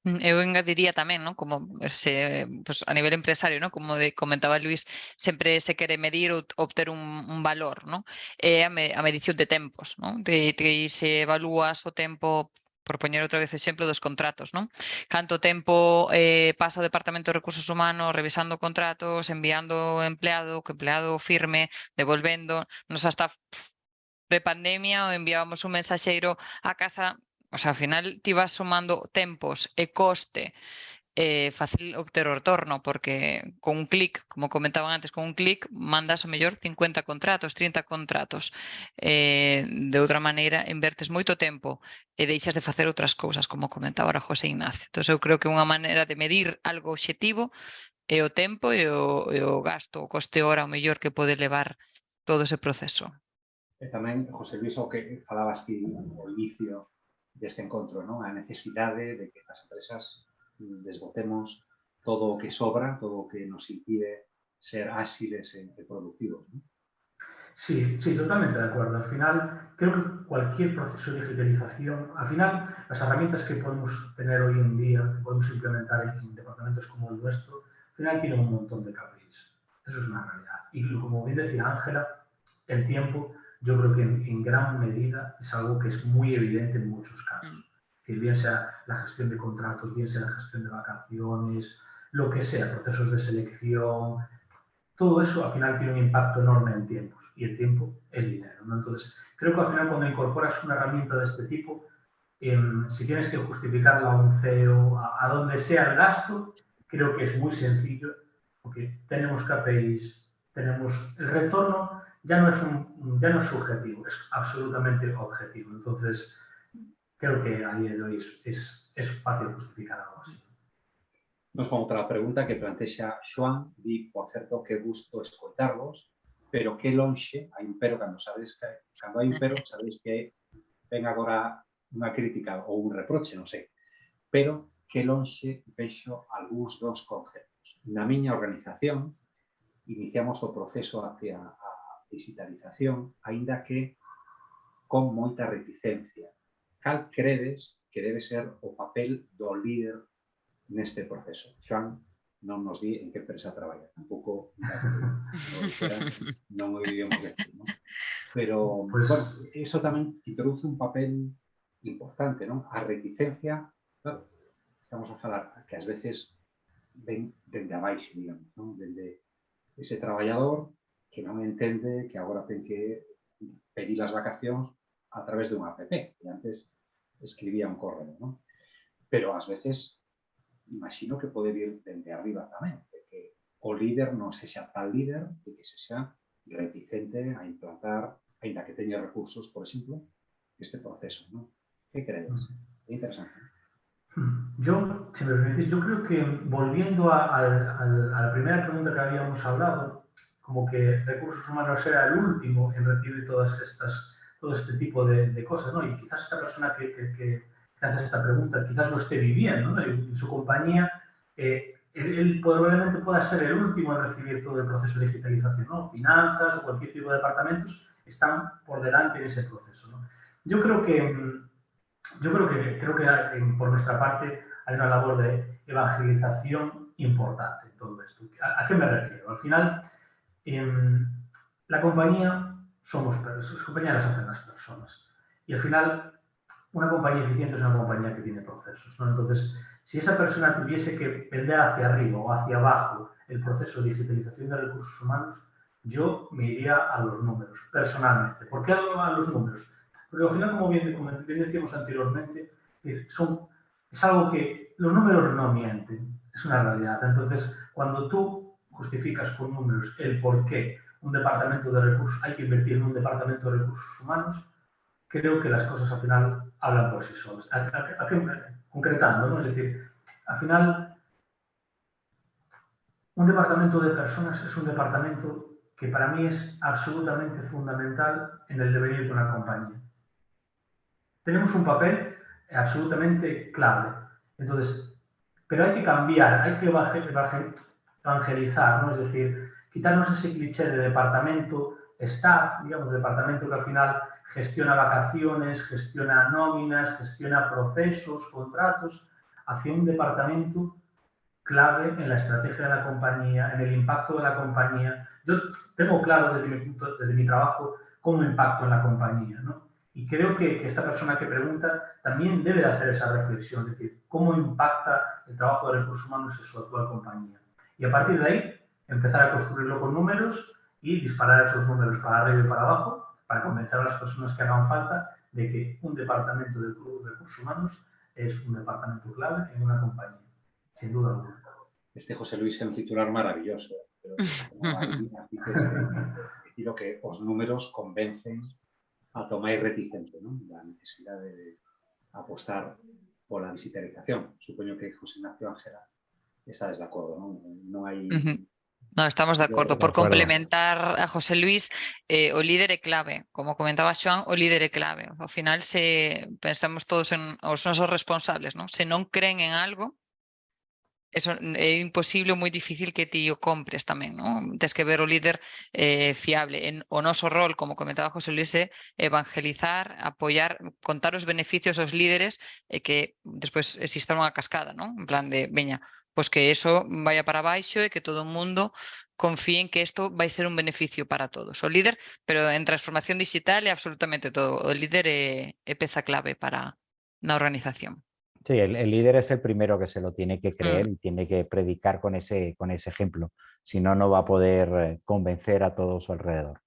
Eu engadiría tamén, ¿no? Como pues, a nivel empresario, ¿no? Como comentaba Luis, sempre se quere medir ou obter un valor, ¿no? A medición de tempos, ¿no? Se evalúas o tempo, por poñer outra vez o exemplo dos contratos, ¿no? Canto tempo pasa o Departamento de Recursos Humanos revisando contratos, enviando empleado, que empleado firme, devolvendo, nos hasta prepandemia enviábamos un mensaxeiro a casa. O sea, ao final ti vas sumando tempos e coste fácil obter o retorno, porque con un clic, como comentaban antes, con un clic mandas o mellor 50 contratos, 30 contratos. De outra maneira, invertes moito tempo e deixas de facer outras cousas, como comentaba ahora José Ignacio. Entón, eu creo que unha maneira de medir algo obxectivo é o tempo e o gasto, o coste hora o mellor que pode levar todo ese proceso. E tamén, José Luis, o que falabas ti ao inicio deste encontro, non? A necesidade de que as empresas desbotemos todo o que sobra, todo o que nos impide ser áxiles e productivos, ¿no? Sí, totalmente de acuerdo. Al final, creo que cualquier proceso de digitalización, al final, las herramientas que podemos tener hoy en día, que podemos implementar en departamentos como el nuestro, al final tienen un montón de caprichos. Eso es una realidad. Y como bien decía Ángela, el tiempo, yo creo que en gran medida es algo que es muy evidente en muchos casos. Es decir, bien sea la gestión de contratos, bien sea la gestión de vacaciones, lo que sea, procesos de selección, todo eso al final tiene un impacto enorme en tiempos y el tiempo es dinero, ¿no? Entonces, creo que al final cuando incorporas una herramienta de este tipo, si tienes que justificarla a un CEO, a donde sea el gasto, creo que es muy sencillo porque tenemos KPIs, tenemos el retorno, ya no es subjetivo, es absolutamente objetivo. Entonces, creo que a día de hoy es fácil justificar algo así. Nos con outra pregunta que plantexa Xoán, di, por certo, que gusto escoitarvos, pero que lonxe, hai un pero, cando hai un pero, sabeis que ven agora unha crítica ou un reproche, non sei. pero que lonxe vexo algúns dos conceptos. Na miña organización, iniciamos o proceso hacia a digitalización, aínda que con moita reticencia. Cal credes que debe ser o papel do líder neste proceso? Xoan non nos di en que empresa traballa, tampouco non o iríamos decir, non? Pero, Pues, bueno, eso tamén introduce un papel importante, non? A reticencia, claro, estamos a falar que ás veces ven dende abaixo, digamos, non? Dende ese traballador que non entende que agora ten que pedir as vacacións a través dunha app, que antes escribía un correo, non? Pero ás veces imagino que pode vir dende arriba tamén, de que o líder non sexa tal líder e que sexa reticente a implantar, aínda que teña recursos, por exemplo, este proceso, ¿no? ¿Qué crees? É interesante. Yo, si me permitís, yo creo que volviendo a la primera pregunta que habíamos hablado, como que recursos humanos era el último en recibir todo este tipo de cosas, ¿no? Y quizás esta persona que hace esta pregunta quizás lo esté viviendo, ¿no? En su compañía, él probablemente pueda ser el último en recibir todo el proceso de digitalización, ¿no? Finanzas o cualquier tipo de departamentos están por delante de ese proceso, ¿no? Yo creo que por nuestra parte hay una labor de evangelización importante en todo esto. ¿A qué me refiero? Al final, la compañía las compañías las hacen las personas. Y al final, una compañía eficiente es una compañía que tiene procesos, ¿no? Entonces, si esa persona tuviese que vender hacia arriba o hacia abajo el proceso de digitalización de recursos humanos, yo me iría a los números, personalmente. ¿Por qué a los números? Porque al final, como bien decíamos anteriormente, es algo que los números no mienten, es una realidad. Entonces, cuando tú justificas con números el por qué un departamento de recursos, hay que invertir en un departamento de recursos humanos, creo que las cosas al final hablan por sí solas. Concretando, ¿no? Es decir, al final, un departamento de personas es un departamento que para mí es absolutamente fundamental en el devenir de una compañía. Tenemos un papel absolutamente clave. Entonces, pero hay que cambiar, hay que evangelizar, ¿no? Es decir, quitarnos ese cliché de departamento, staff, digamos, departamento que al final gestiona vacaciones, gestiona nóminas, gestiona procesos, contratos, hacia un departamento clave en la estrategia de la compañía, en el impacto de la compañía. Yo tengo claro desde mi trabajo cómo impacto en la compañía, ¿no? Y creo que esta persona que pregunta también debe de hacer esa reflexión, es decir, cómo impacta el trabajo de recursos humanos en su actual compañía. Y a partir de ahí, empezar a construirlo con números y disparar esos números para arriba y para abajo para convencer a las personas que hagan falta de que un departamento de recursos humanos es un departamento clave en una compañía, sin duda alguna. Este José Luis é un titular maravilloso, pero como hai artículos que lo que os números convencen a tomar reticente, ¿no? La necesidade de apostar pola digitalización. Supoño que José Ignacio Ángela estades de acordo, non? Non hai... No, estamos de acordo. Por acuerdo. complementar a José Luis, o líder é clave. Como comentaba Xoan, o líder é clave. Ao final, se pensamos todos en os nosos responsables, non? Se non creen en algo, eso é imposible, moi difícil que ti o compres tamén, non? Tes que ver o líder fiable. En o noso rol, como comentaba José Luis, é evangelizar, apoiar, contar os beneficios aos líderes e que despois exista unha cascada, non? En plan de, veña, pois que eso vaya para baixo e que todo o mundo confíe en que isto vai ser un beneficio para todos. O líder, pero en transformación digital é absolutamente todo. O líder é peza clave para na organización. Sí, el líder es el primero que se lo tiene que creer y tiene que predicar con ese ejemplo. Si no, no va a poder convencer a todo su alrededor.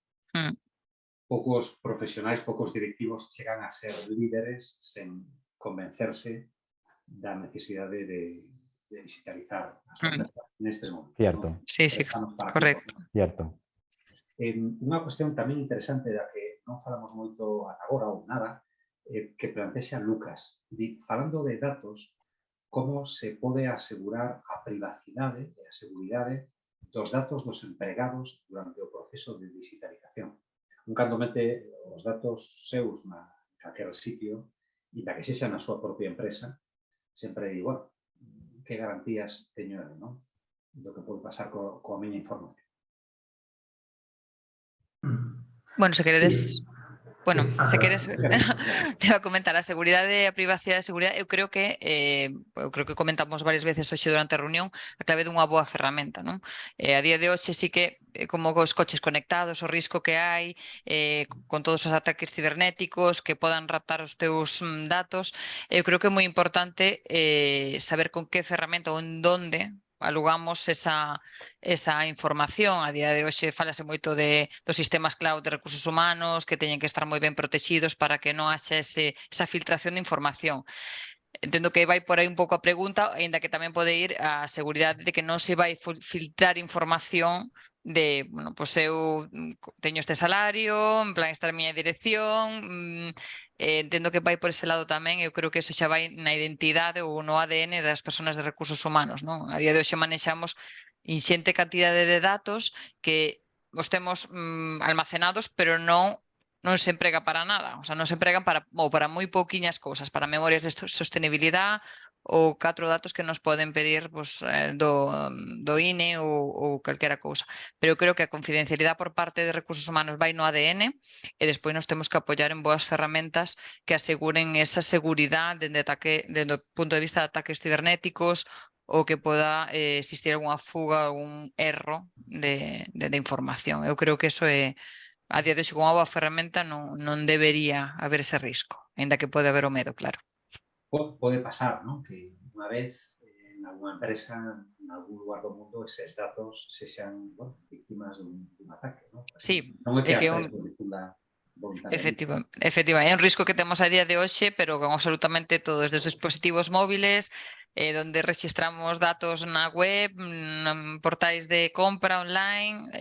Poucos profesionais, poucos directivos chegan a ser líderes sen convencerse da necesidade de digitalizar a súa empresa nestes momentos. Cierto. ¿no? Sí, sí, correcto. Cierto. Unha cuestión tamén interesante da que non falamos moito ata agora ou nada, que plantexa Lucas, falando de datos, como se pode asegurar a privacidade e a seguridade dos datos dos empregados durante o proceso de digitalización. Un cando mete os datos seus na calquera sitio e da que sexa na súa propia empresa, sempre digo, bueno, que garantías teño eu, non? Do que pode pasar coa miña información. Bueno, se queredes... Sí. Bueno, Sí, se queres, Claro. te iba a comentar a seguridade e a privacidade de seguridade, eu creo que comentamos varias veces hoxe durante a reunión a clave dunha boa ferramenta, non? A día de hoxe sí que como os coches conectados, o risco que hai con todos os ataques cibernéticos que podan raptar os teus datos, eu creo que é moi importante saber con que ferramenta ou en donde alugamos esa información. A día de hoxe falase moito dos sistemas cloud de recursos humanos que teñen que estar moi ben protegidos para que non haxa esa filtración de información. Entendo que vai por aí un pouco a pregunta, aínda que tamén pode ir a seguridade de que non se vai filtrar información de, bueno, pois eu teño este salario, en plan esta é a miña dirección, entendo que vai por ese lado tamén, eu creo que eso xa vai na identidade ou no ADN das persoas de recursos humanos, non? A día de hoxe manexamos inxente cantidade de datos que os temos almacenados, pero non se emprega para nada, o sea, non se empregan para moi pouquiñas cousas, para memorias de sostenibilidade ou 4 datos que nos poden pedir pues, do INE ou calquera cousa. Pero eu creo que a confidencialidade por parte de recursos humanos vai no ADN e despois nos temos que apoiar en boas ferramentas que aseguren esa seguridade dende o punto de vista de ataques cibernéticos ou que poda existir algunha fuga, algún erro de información. Eu creo que eso é a día de hoxe con unha boa ferramenta non debería haber ese risco, ainda que pode haber o medo, claro. Pode pasar, non? Que unha vez en alguna empresa, en algún lugar do mundo, eses datos sexan víctimas dun ataque, non? Sí, Non é que é que a empresa difunda voluntariamente. Efectivamente, é un risco que temos a día de hoxe, pero con absolutamente todo, desde os dispositivos móviles, donde registramos datos na web, en portais de compra online,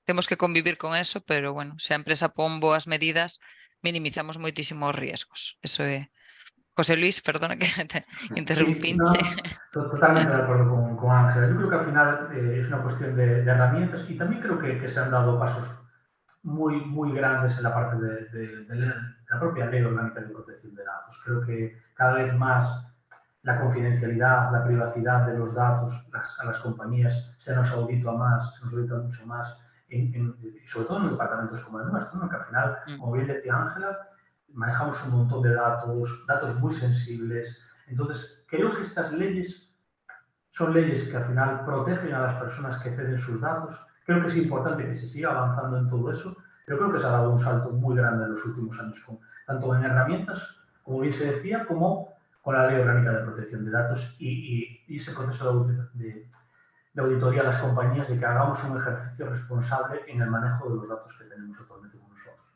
temos que convivir con eso, pero bueno, se a empresa pon boas medidas, minimizamos moitísimos riesgos. Eso é. José Luis, perdona que te interrumpinche. Sí, no, totalmente de acuerdo con Ángela. Yo creo que al final es una cuestión de herramientas y también creo que se han dado pasos muy, muy grandes en la parte de la propia ley orgánica de protección de datos. Creo que cada vez más la confidencialidad, la privacidad de los datos a las compañías se nos audita mucho más, sobre todo en departamentos como el nuestro, ¿no? Que al final, como bien decía Ángela, manejamos un montón de datos muy sensibles. Entonces, creo que estas leyes son leyes que al final protegen a las personas que ceden sus datos. Creo que es importante que se siga avanzando en todo eso, pero creo que se ha dado un salto muy grande en los últimos años, tanto en herramientas, como bien se decía, como con la Ley Orgánica de Protección de Datos y ese proceso de auditoría a las compañías de que hagamos un ejercicio responsable en el manejo de los datos que tenemos actualmente con nosotros.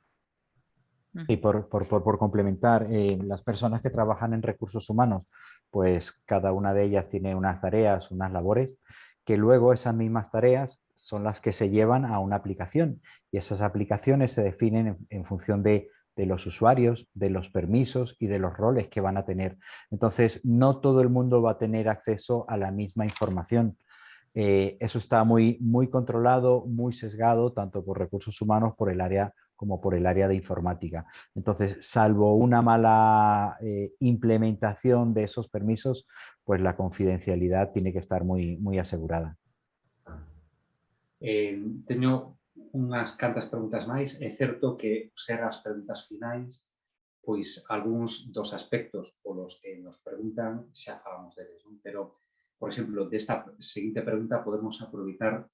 Y por complementar, las personas que trabajan en recursos humanos, pues cada una de ellas tiene unas tareas, unas labores, que luego esas mismas tareas son las que se llevan a una aplicación y esas aplicaciones se definen en función de los usuarios, de los permisos y de los roles que van a tener. Entonces, no todo el mundo va a tener acceso a la misma información. Eso está muy controlado, muy sesgado, tanto por recursos humanos como por el área de informática. Entonces, salvo una mala implementación de esos permisos, pues la confidencialidad tiene que estar muy asegurada. Teño unhas cantas preguntas máis. É certo que ser as preguntas finais, pois algúns dos aspectos polos que nos preguntan xa falamos deles, non? Pero, por exemplo, desta seguinte pregunta podemos aproveitar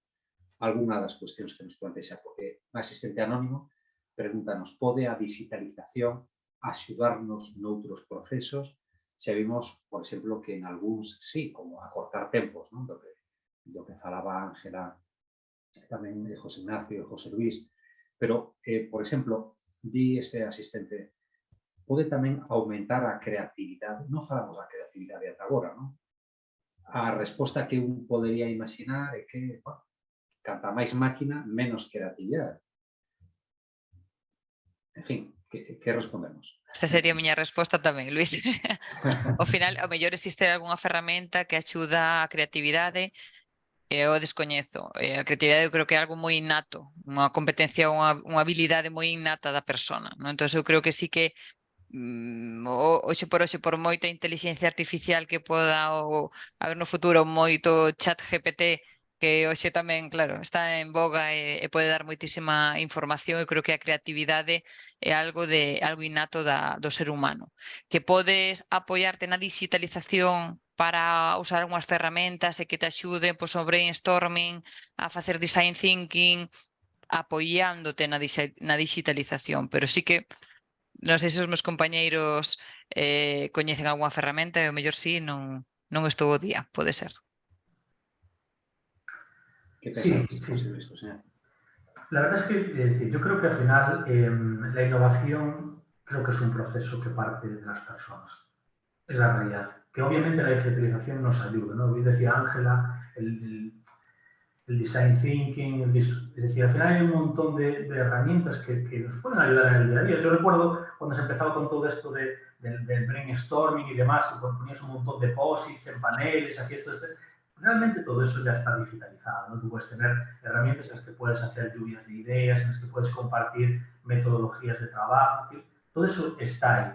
algunha das cuestións que nos plantexa, porque un asistente anónimo pregúntanos, pode a digitalización axudarnos noutros procesos? Xa vimos, por exemplo, que en algúns sí, como acortar tempos, non? Do que falaba Ángela, tamén de José Ignacio e José Luis, pero, por exemplo, di este asistente, pode tamén aumentar a creatividade. Non falamos da creatividade ata agora, non? A resposta que un podería imaginar é que, bueno, canta máis máquina, menos creatividade. En fin, que respondemos? Esa sería a miña resposta tamén, Luis. Ao final, ao mellor existe algunha ferramenta que axuda a creatividade. Eu descoñezo. A creatividade eu creo que é algo moi innato, unha competencia, unha habilidade moi innata da persona, non? Entón, eu creo que sí que hoxe por moita inteligencia artificial que poda haber no futuro, moito chat GPT, que hoxe tamén, claro, está en boga e pode dar moitísima información, e creo que a creatividade é algo innato do ser humano. Que podes apoiarte na digitalización para usar algunhas ferramentas e que te axuden ao brainstorming, a facer design thinking, apoiándote na digitalización, pero sí que non sei se os meus compañeiros coñecen algunha ferramenta, e o mellor sí, non estou o día, pode ser. ¿Qué Sí, pensamos de esto, señor? La verdad es que yo creo que al final la innovación creo que es un proceso que parte de las personas. Es la realidad. Que obviamente la digitalización nos ayuda, ¿no? Bien decía Ángela, el design thinking, es decir, al final hay un montón de herramientas que nos pueden ayudar en el día a día. Yo recuerdo cuando se empezaba con todo esto del brainstorming y demás, que ponías un montón de posits en paneles, hacías todo esto. Realmente todo eso ya está digitalizado, ¿no? Tú puedes tener herramientas en las que puedes hacer lluvias de ideas, en las que puedes compartir metodologías de trabajo, todo eso está ahí.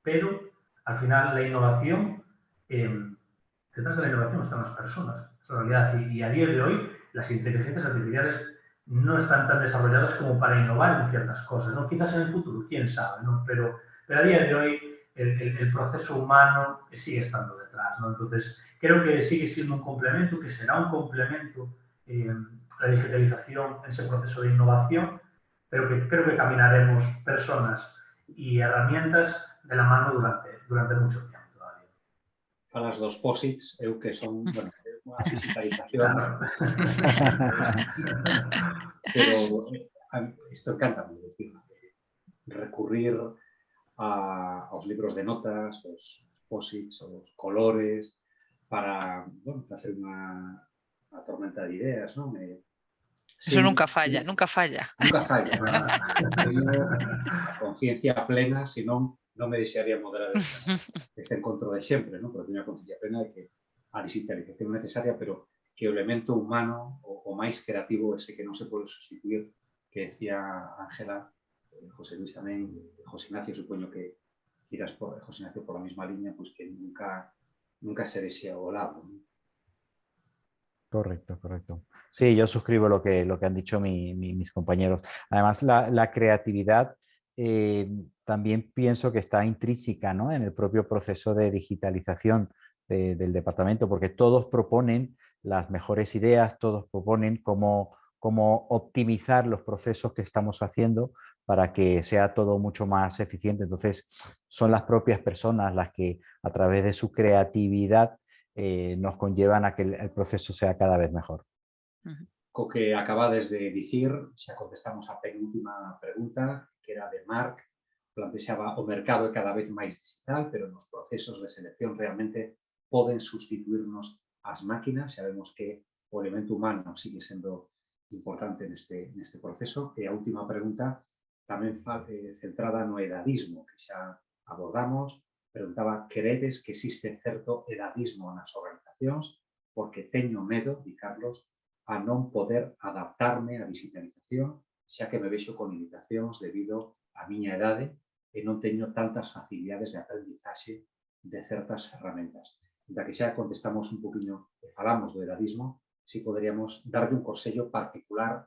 Pero al final la innovación, detrás de la innovación están las personas, es la realidad. Y a día de hoy las inteligencias artificiales no están tan desarrolladas como para innovar en ciertas cosas, ¿no? Quizás en el futuro, quién sabe, ¿no? Pero a día de hoy el proceso humano sigue estando detrás, ¿no? Entonces, creo que sigue siendo un complemento, que será un complemento la digitalización en ese proceso de innovación, pero que creo que caminaremos personas y herramientas de la mano durante mucho tiempo todavía. Falas dos posits, eu que son, bueno, a digitalización, Claro. pero isto encanta, decir, recurrir aos libros de notas, os posits, os colores, para, bueno, facer unha tormenta de ideas, non? Eso nunca falla, nunca falla. Nunca falla. Teño a conciencia plena, senón non me deixaría moderar este encontro de sempre, non? Pero teño a conciencia plena de que a digitalización é necesaria, pero que o elemento humano, o máis creativo, ese que non se pode sustituir, que decía Ángela, José Luis tamén, José Ignacio, supoño que irás por José Ignacio por a mesma línea, pois que nunca se dexe ao lado, non? Correcto, correcto. Sí, yo suscribo lo que han dicho mis compañeros. Además, la creatividad también pienso que está intrínseca, ¿no?, en el propio proceso de digitalización del departamento, porque todos proponen las mejores ideas, todos proponen cómo optimizar los procesos que estamos haciendo para que sea todo mucho más eficiente. Entonces, son las propias personas las que, a través de su creatividad, nos conllevan a que el proceso sea cada vez mejor. Co que acabades de dicir, xa contestamos a penúltima pregunta, que era de Marc, plantexaba o mercado é cada vez máis digital, pero nos procesos de selección realmente poden sustituirnos as máquinas. Sabemos que o elemento humano sigue sendo importante neste proceso. E a última pregunta tamén centrada no edadismo, que xa abordamos. Preguntaba, credes que existe certo edadismo nas organizacións? Porque teño medo, di Carlos, a non poder adaptarme á digitalización, xa que me vexo con limitacións debido á miña idade e non teño tantas facilidades de aprendizaxe de certas ferramentas. Da que xa contestamos un poquinho e falamos do edadismo, si poderíamos darlle un consello particular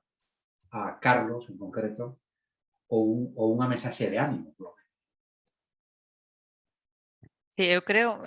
a Carlos, en concreto, ou unha mensaxe de ánimo, polo menos. Sí, eu creo,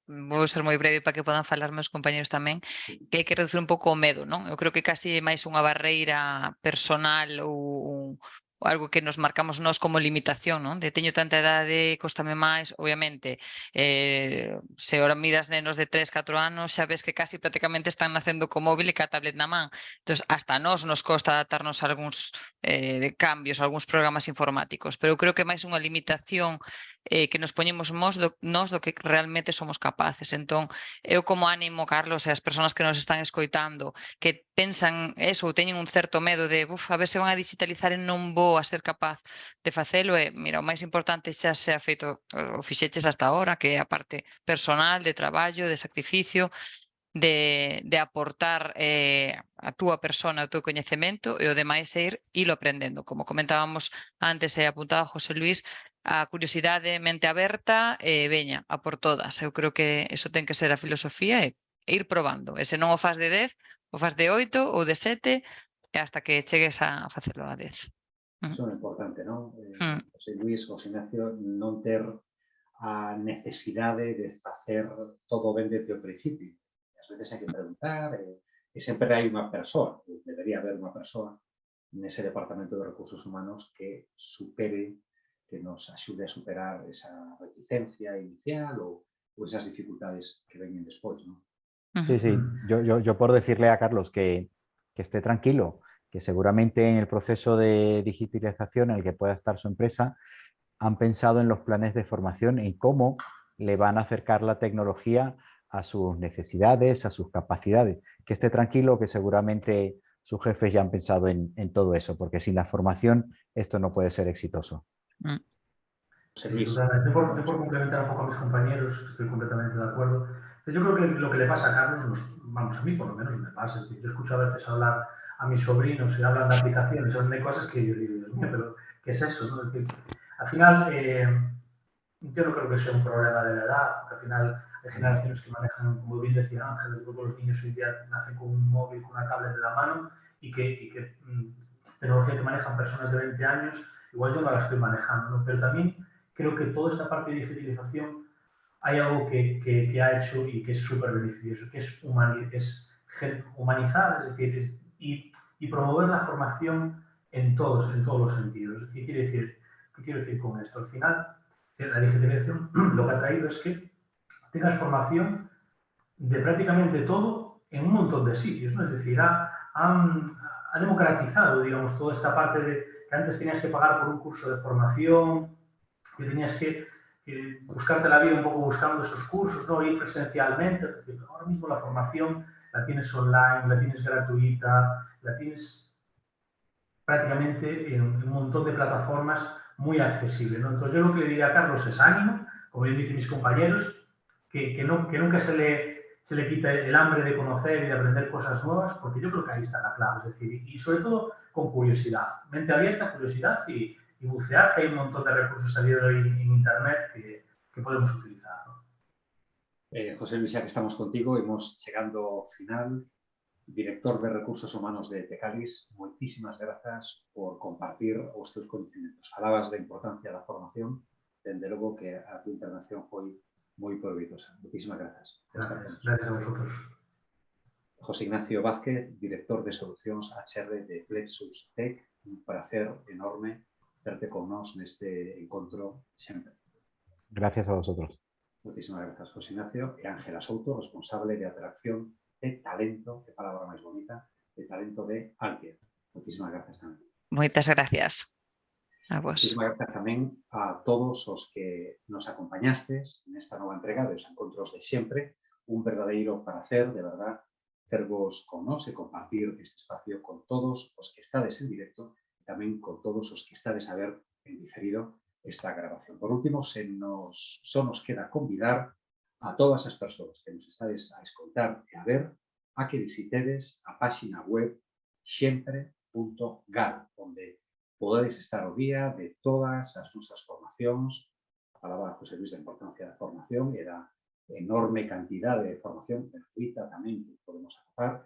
vou ser moi breve para que podan falar meus compañeros tamén, que hai que reducir un pouco o medo, non? Eu creo que casi é máis unha barreira personal ou algo que nos marcamos nós como limitación, non? De teño tanta idade, cóstame máis, obviamente, se ahora miras nenos de 3, 4 anos, xa ves que casi prácticamente están nacendo co móvil e ca tablet na man. Entón, hasta nós nos costa adaptarnos a algúns cambios, a algúns programas informáticos, pero eu creo que é máis unha limitación que nos poñemos nós do que realmente somos capaces. Entón, eu como ánimo, Carlos, e as persoas que nos están escoitando, que pensan eso ou teñen un certo medo de a ver se van a digitalizar e non vou a ser capaz de facelo, mira, o máis importante xa se ha feito, o fixeches hasta ahora, que é a parte personal, de traballo, de sacrificio, de aportar a túa persona, o teu coñecemento, e o demais é ilo aprendendo. Como comentábamos antes e apuntaba José Luis, a curiosidade, mente aberta e veña, a por todas. Eu creo que eso ten que ser a filosofía e ir probando. E se non o faz de 10, o faz de 8 ou de 7 e hasta que chegues a facelo a 10. Iso é importante, non? José Luis, José Ignacio, non ter a necesidade de facer todo ben desde o principio. As veces hai que preguntar e sempre hai unha persoa, debería haber unha persoa nese Departamento de Recursos Humanos que supere, que nos axude a superar esa reticencia inicial ou esas dificultades que veñen despois, non? Sí, sí. Yo por decirle a Carlos que esté tranquilo, que seguramente en el proceso de digitalización en el que pueda estar su empresa, han pensado en los planes de formación, en cómo le van a acercar la tecnología a sus necesidades, a sus capacidades. Que esté tranquilo, que seguramente sus jefes ya han pensado en todo eso, porque sin la formación esto no puede ser exitoso. Sí, totalmente. Yo por complementar un poco a mis compañeros, estoy completamente de acuerdo. Yo creo que lo que le pasa a Carlos, vamos, a mí por lo menos me pasa. Es decir, yo escucho a veces hablar a mis sobrinos y hablan de aplicaciones, hablan de cosas que yo digo, Dios mío, pero ¿qué es eso? ¿No? Es decir, al final, yo no creo que sea un problema de la edad, porque al final hay generaciones que manejan, como bien decía Ángel, todos los niños hoy día nacen con un móvil, con una tablet de la mano y que tecnología que manejan personas de 20 años, igual yo no la estoy manejando, ¿no? Pero también creo que toda esta parte de digitalización hay algo que ha hecho y que es súper beneficioso, que es humanizar, es decir, y promover la formación en todos los sentidos. ¿Qué quiero decir con esto? Al final, la digitalización lo que ha traído es que tengas formación de prácticamente todo en un montón de sitios, ¿no? Es decir, ha democratizado, digamos, toda esta parte de que antes tenías que pagar por un curso de formación, que tenías que buscarte la vida un poco buscando esos cursos, ¿no? Ir presencialmente. Es decir, ahora mismo la formación la tienes online, la tienes gratuita, la tienes prácticamente en un montón de plataformas muy accesible, ¿no? Entonces yo lo que le diría a Carlos es ánimo, como bien dicen mis compañeros, que nunca se le quita el hambre de conocer y de aprender cosas nuevas, porque yo creo que ahí está la clave, es decir, y sobre todo con curiosidad, mente abierta, curiosidad y bucear, que hay un montón de recursos a día de hoy en Internet que podemos utilizar, ¿no? José Luis, ya que estamos contigo, hemos chegando ao final. Director de Recursos Humanos de Tecalis, moitísimas grazas por compartir os teus conhecimentos. Falabas da importancia da formación, dende logo que a tua intervención foi moi proveitosa. Moitísimas grazas. Gracias a vosotros. José Ignacio Vázquez, director de Solucións HR de Plexus Tech, un placer enorme verte con nós neste encontro sempre. Gracias a vosotros. Moitísimas grazas, José Ignacio. E Ángela Souto, responsable de atracción de talento, que palabra máis bonita, de talento de Alpier. Moitísimas grazas tamén. Moitas gracias a vos. Moitísimas grazas tamén a todos os que nos acompañastes nesta nova entrega dos encontros de sempre. Un verdadeiro placer, de verdad, tervos con nos e compartir este espacio con todos os que estades en directo e tamén con todos os que estades a ver en diferido esta grabación. Por último, só nos queda convidar a todas as persoas que nos estades a escoitar e a ver a que visitedes a páxina web sempre.gal, onde podedes estar ao día de todas as nosas formacións. Falaba José Luis da importancia da formación e da enorme cantidade de formación gratuita tamén que podemos atopar,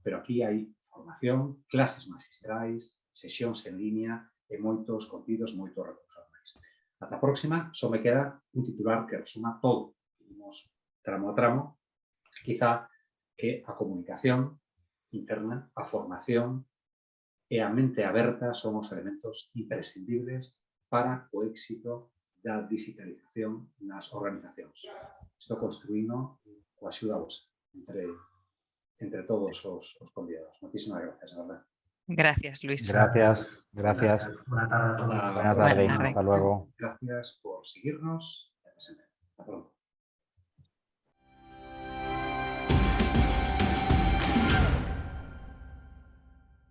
pero aquí hai formación, clases magistrais, sesións en línea e moitos contidos, moitos recursos máis. Ata a próxima, só me queda un titular que resuma todo. Tramo a tramo, quizá que a comunicación interna, a formación e a mente aberta son os elementos imprescindibles para o éxito da digitalización nas organizacións. Isto construíno coa axuda vosa entre todos os convidados. Moitísimas gracias, a verdad. Gracias, Luis. Gracias. Buenas tardes a todos. Buenas tardes. Hasta luego. Gracias por seguirnos. Hasta pronto.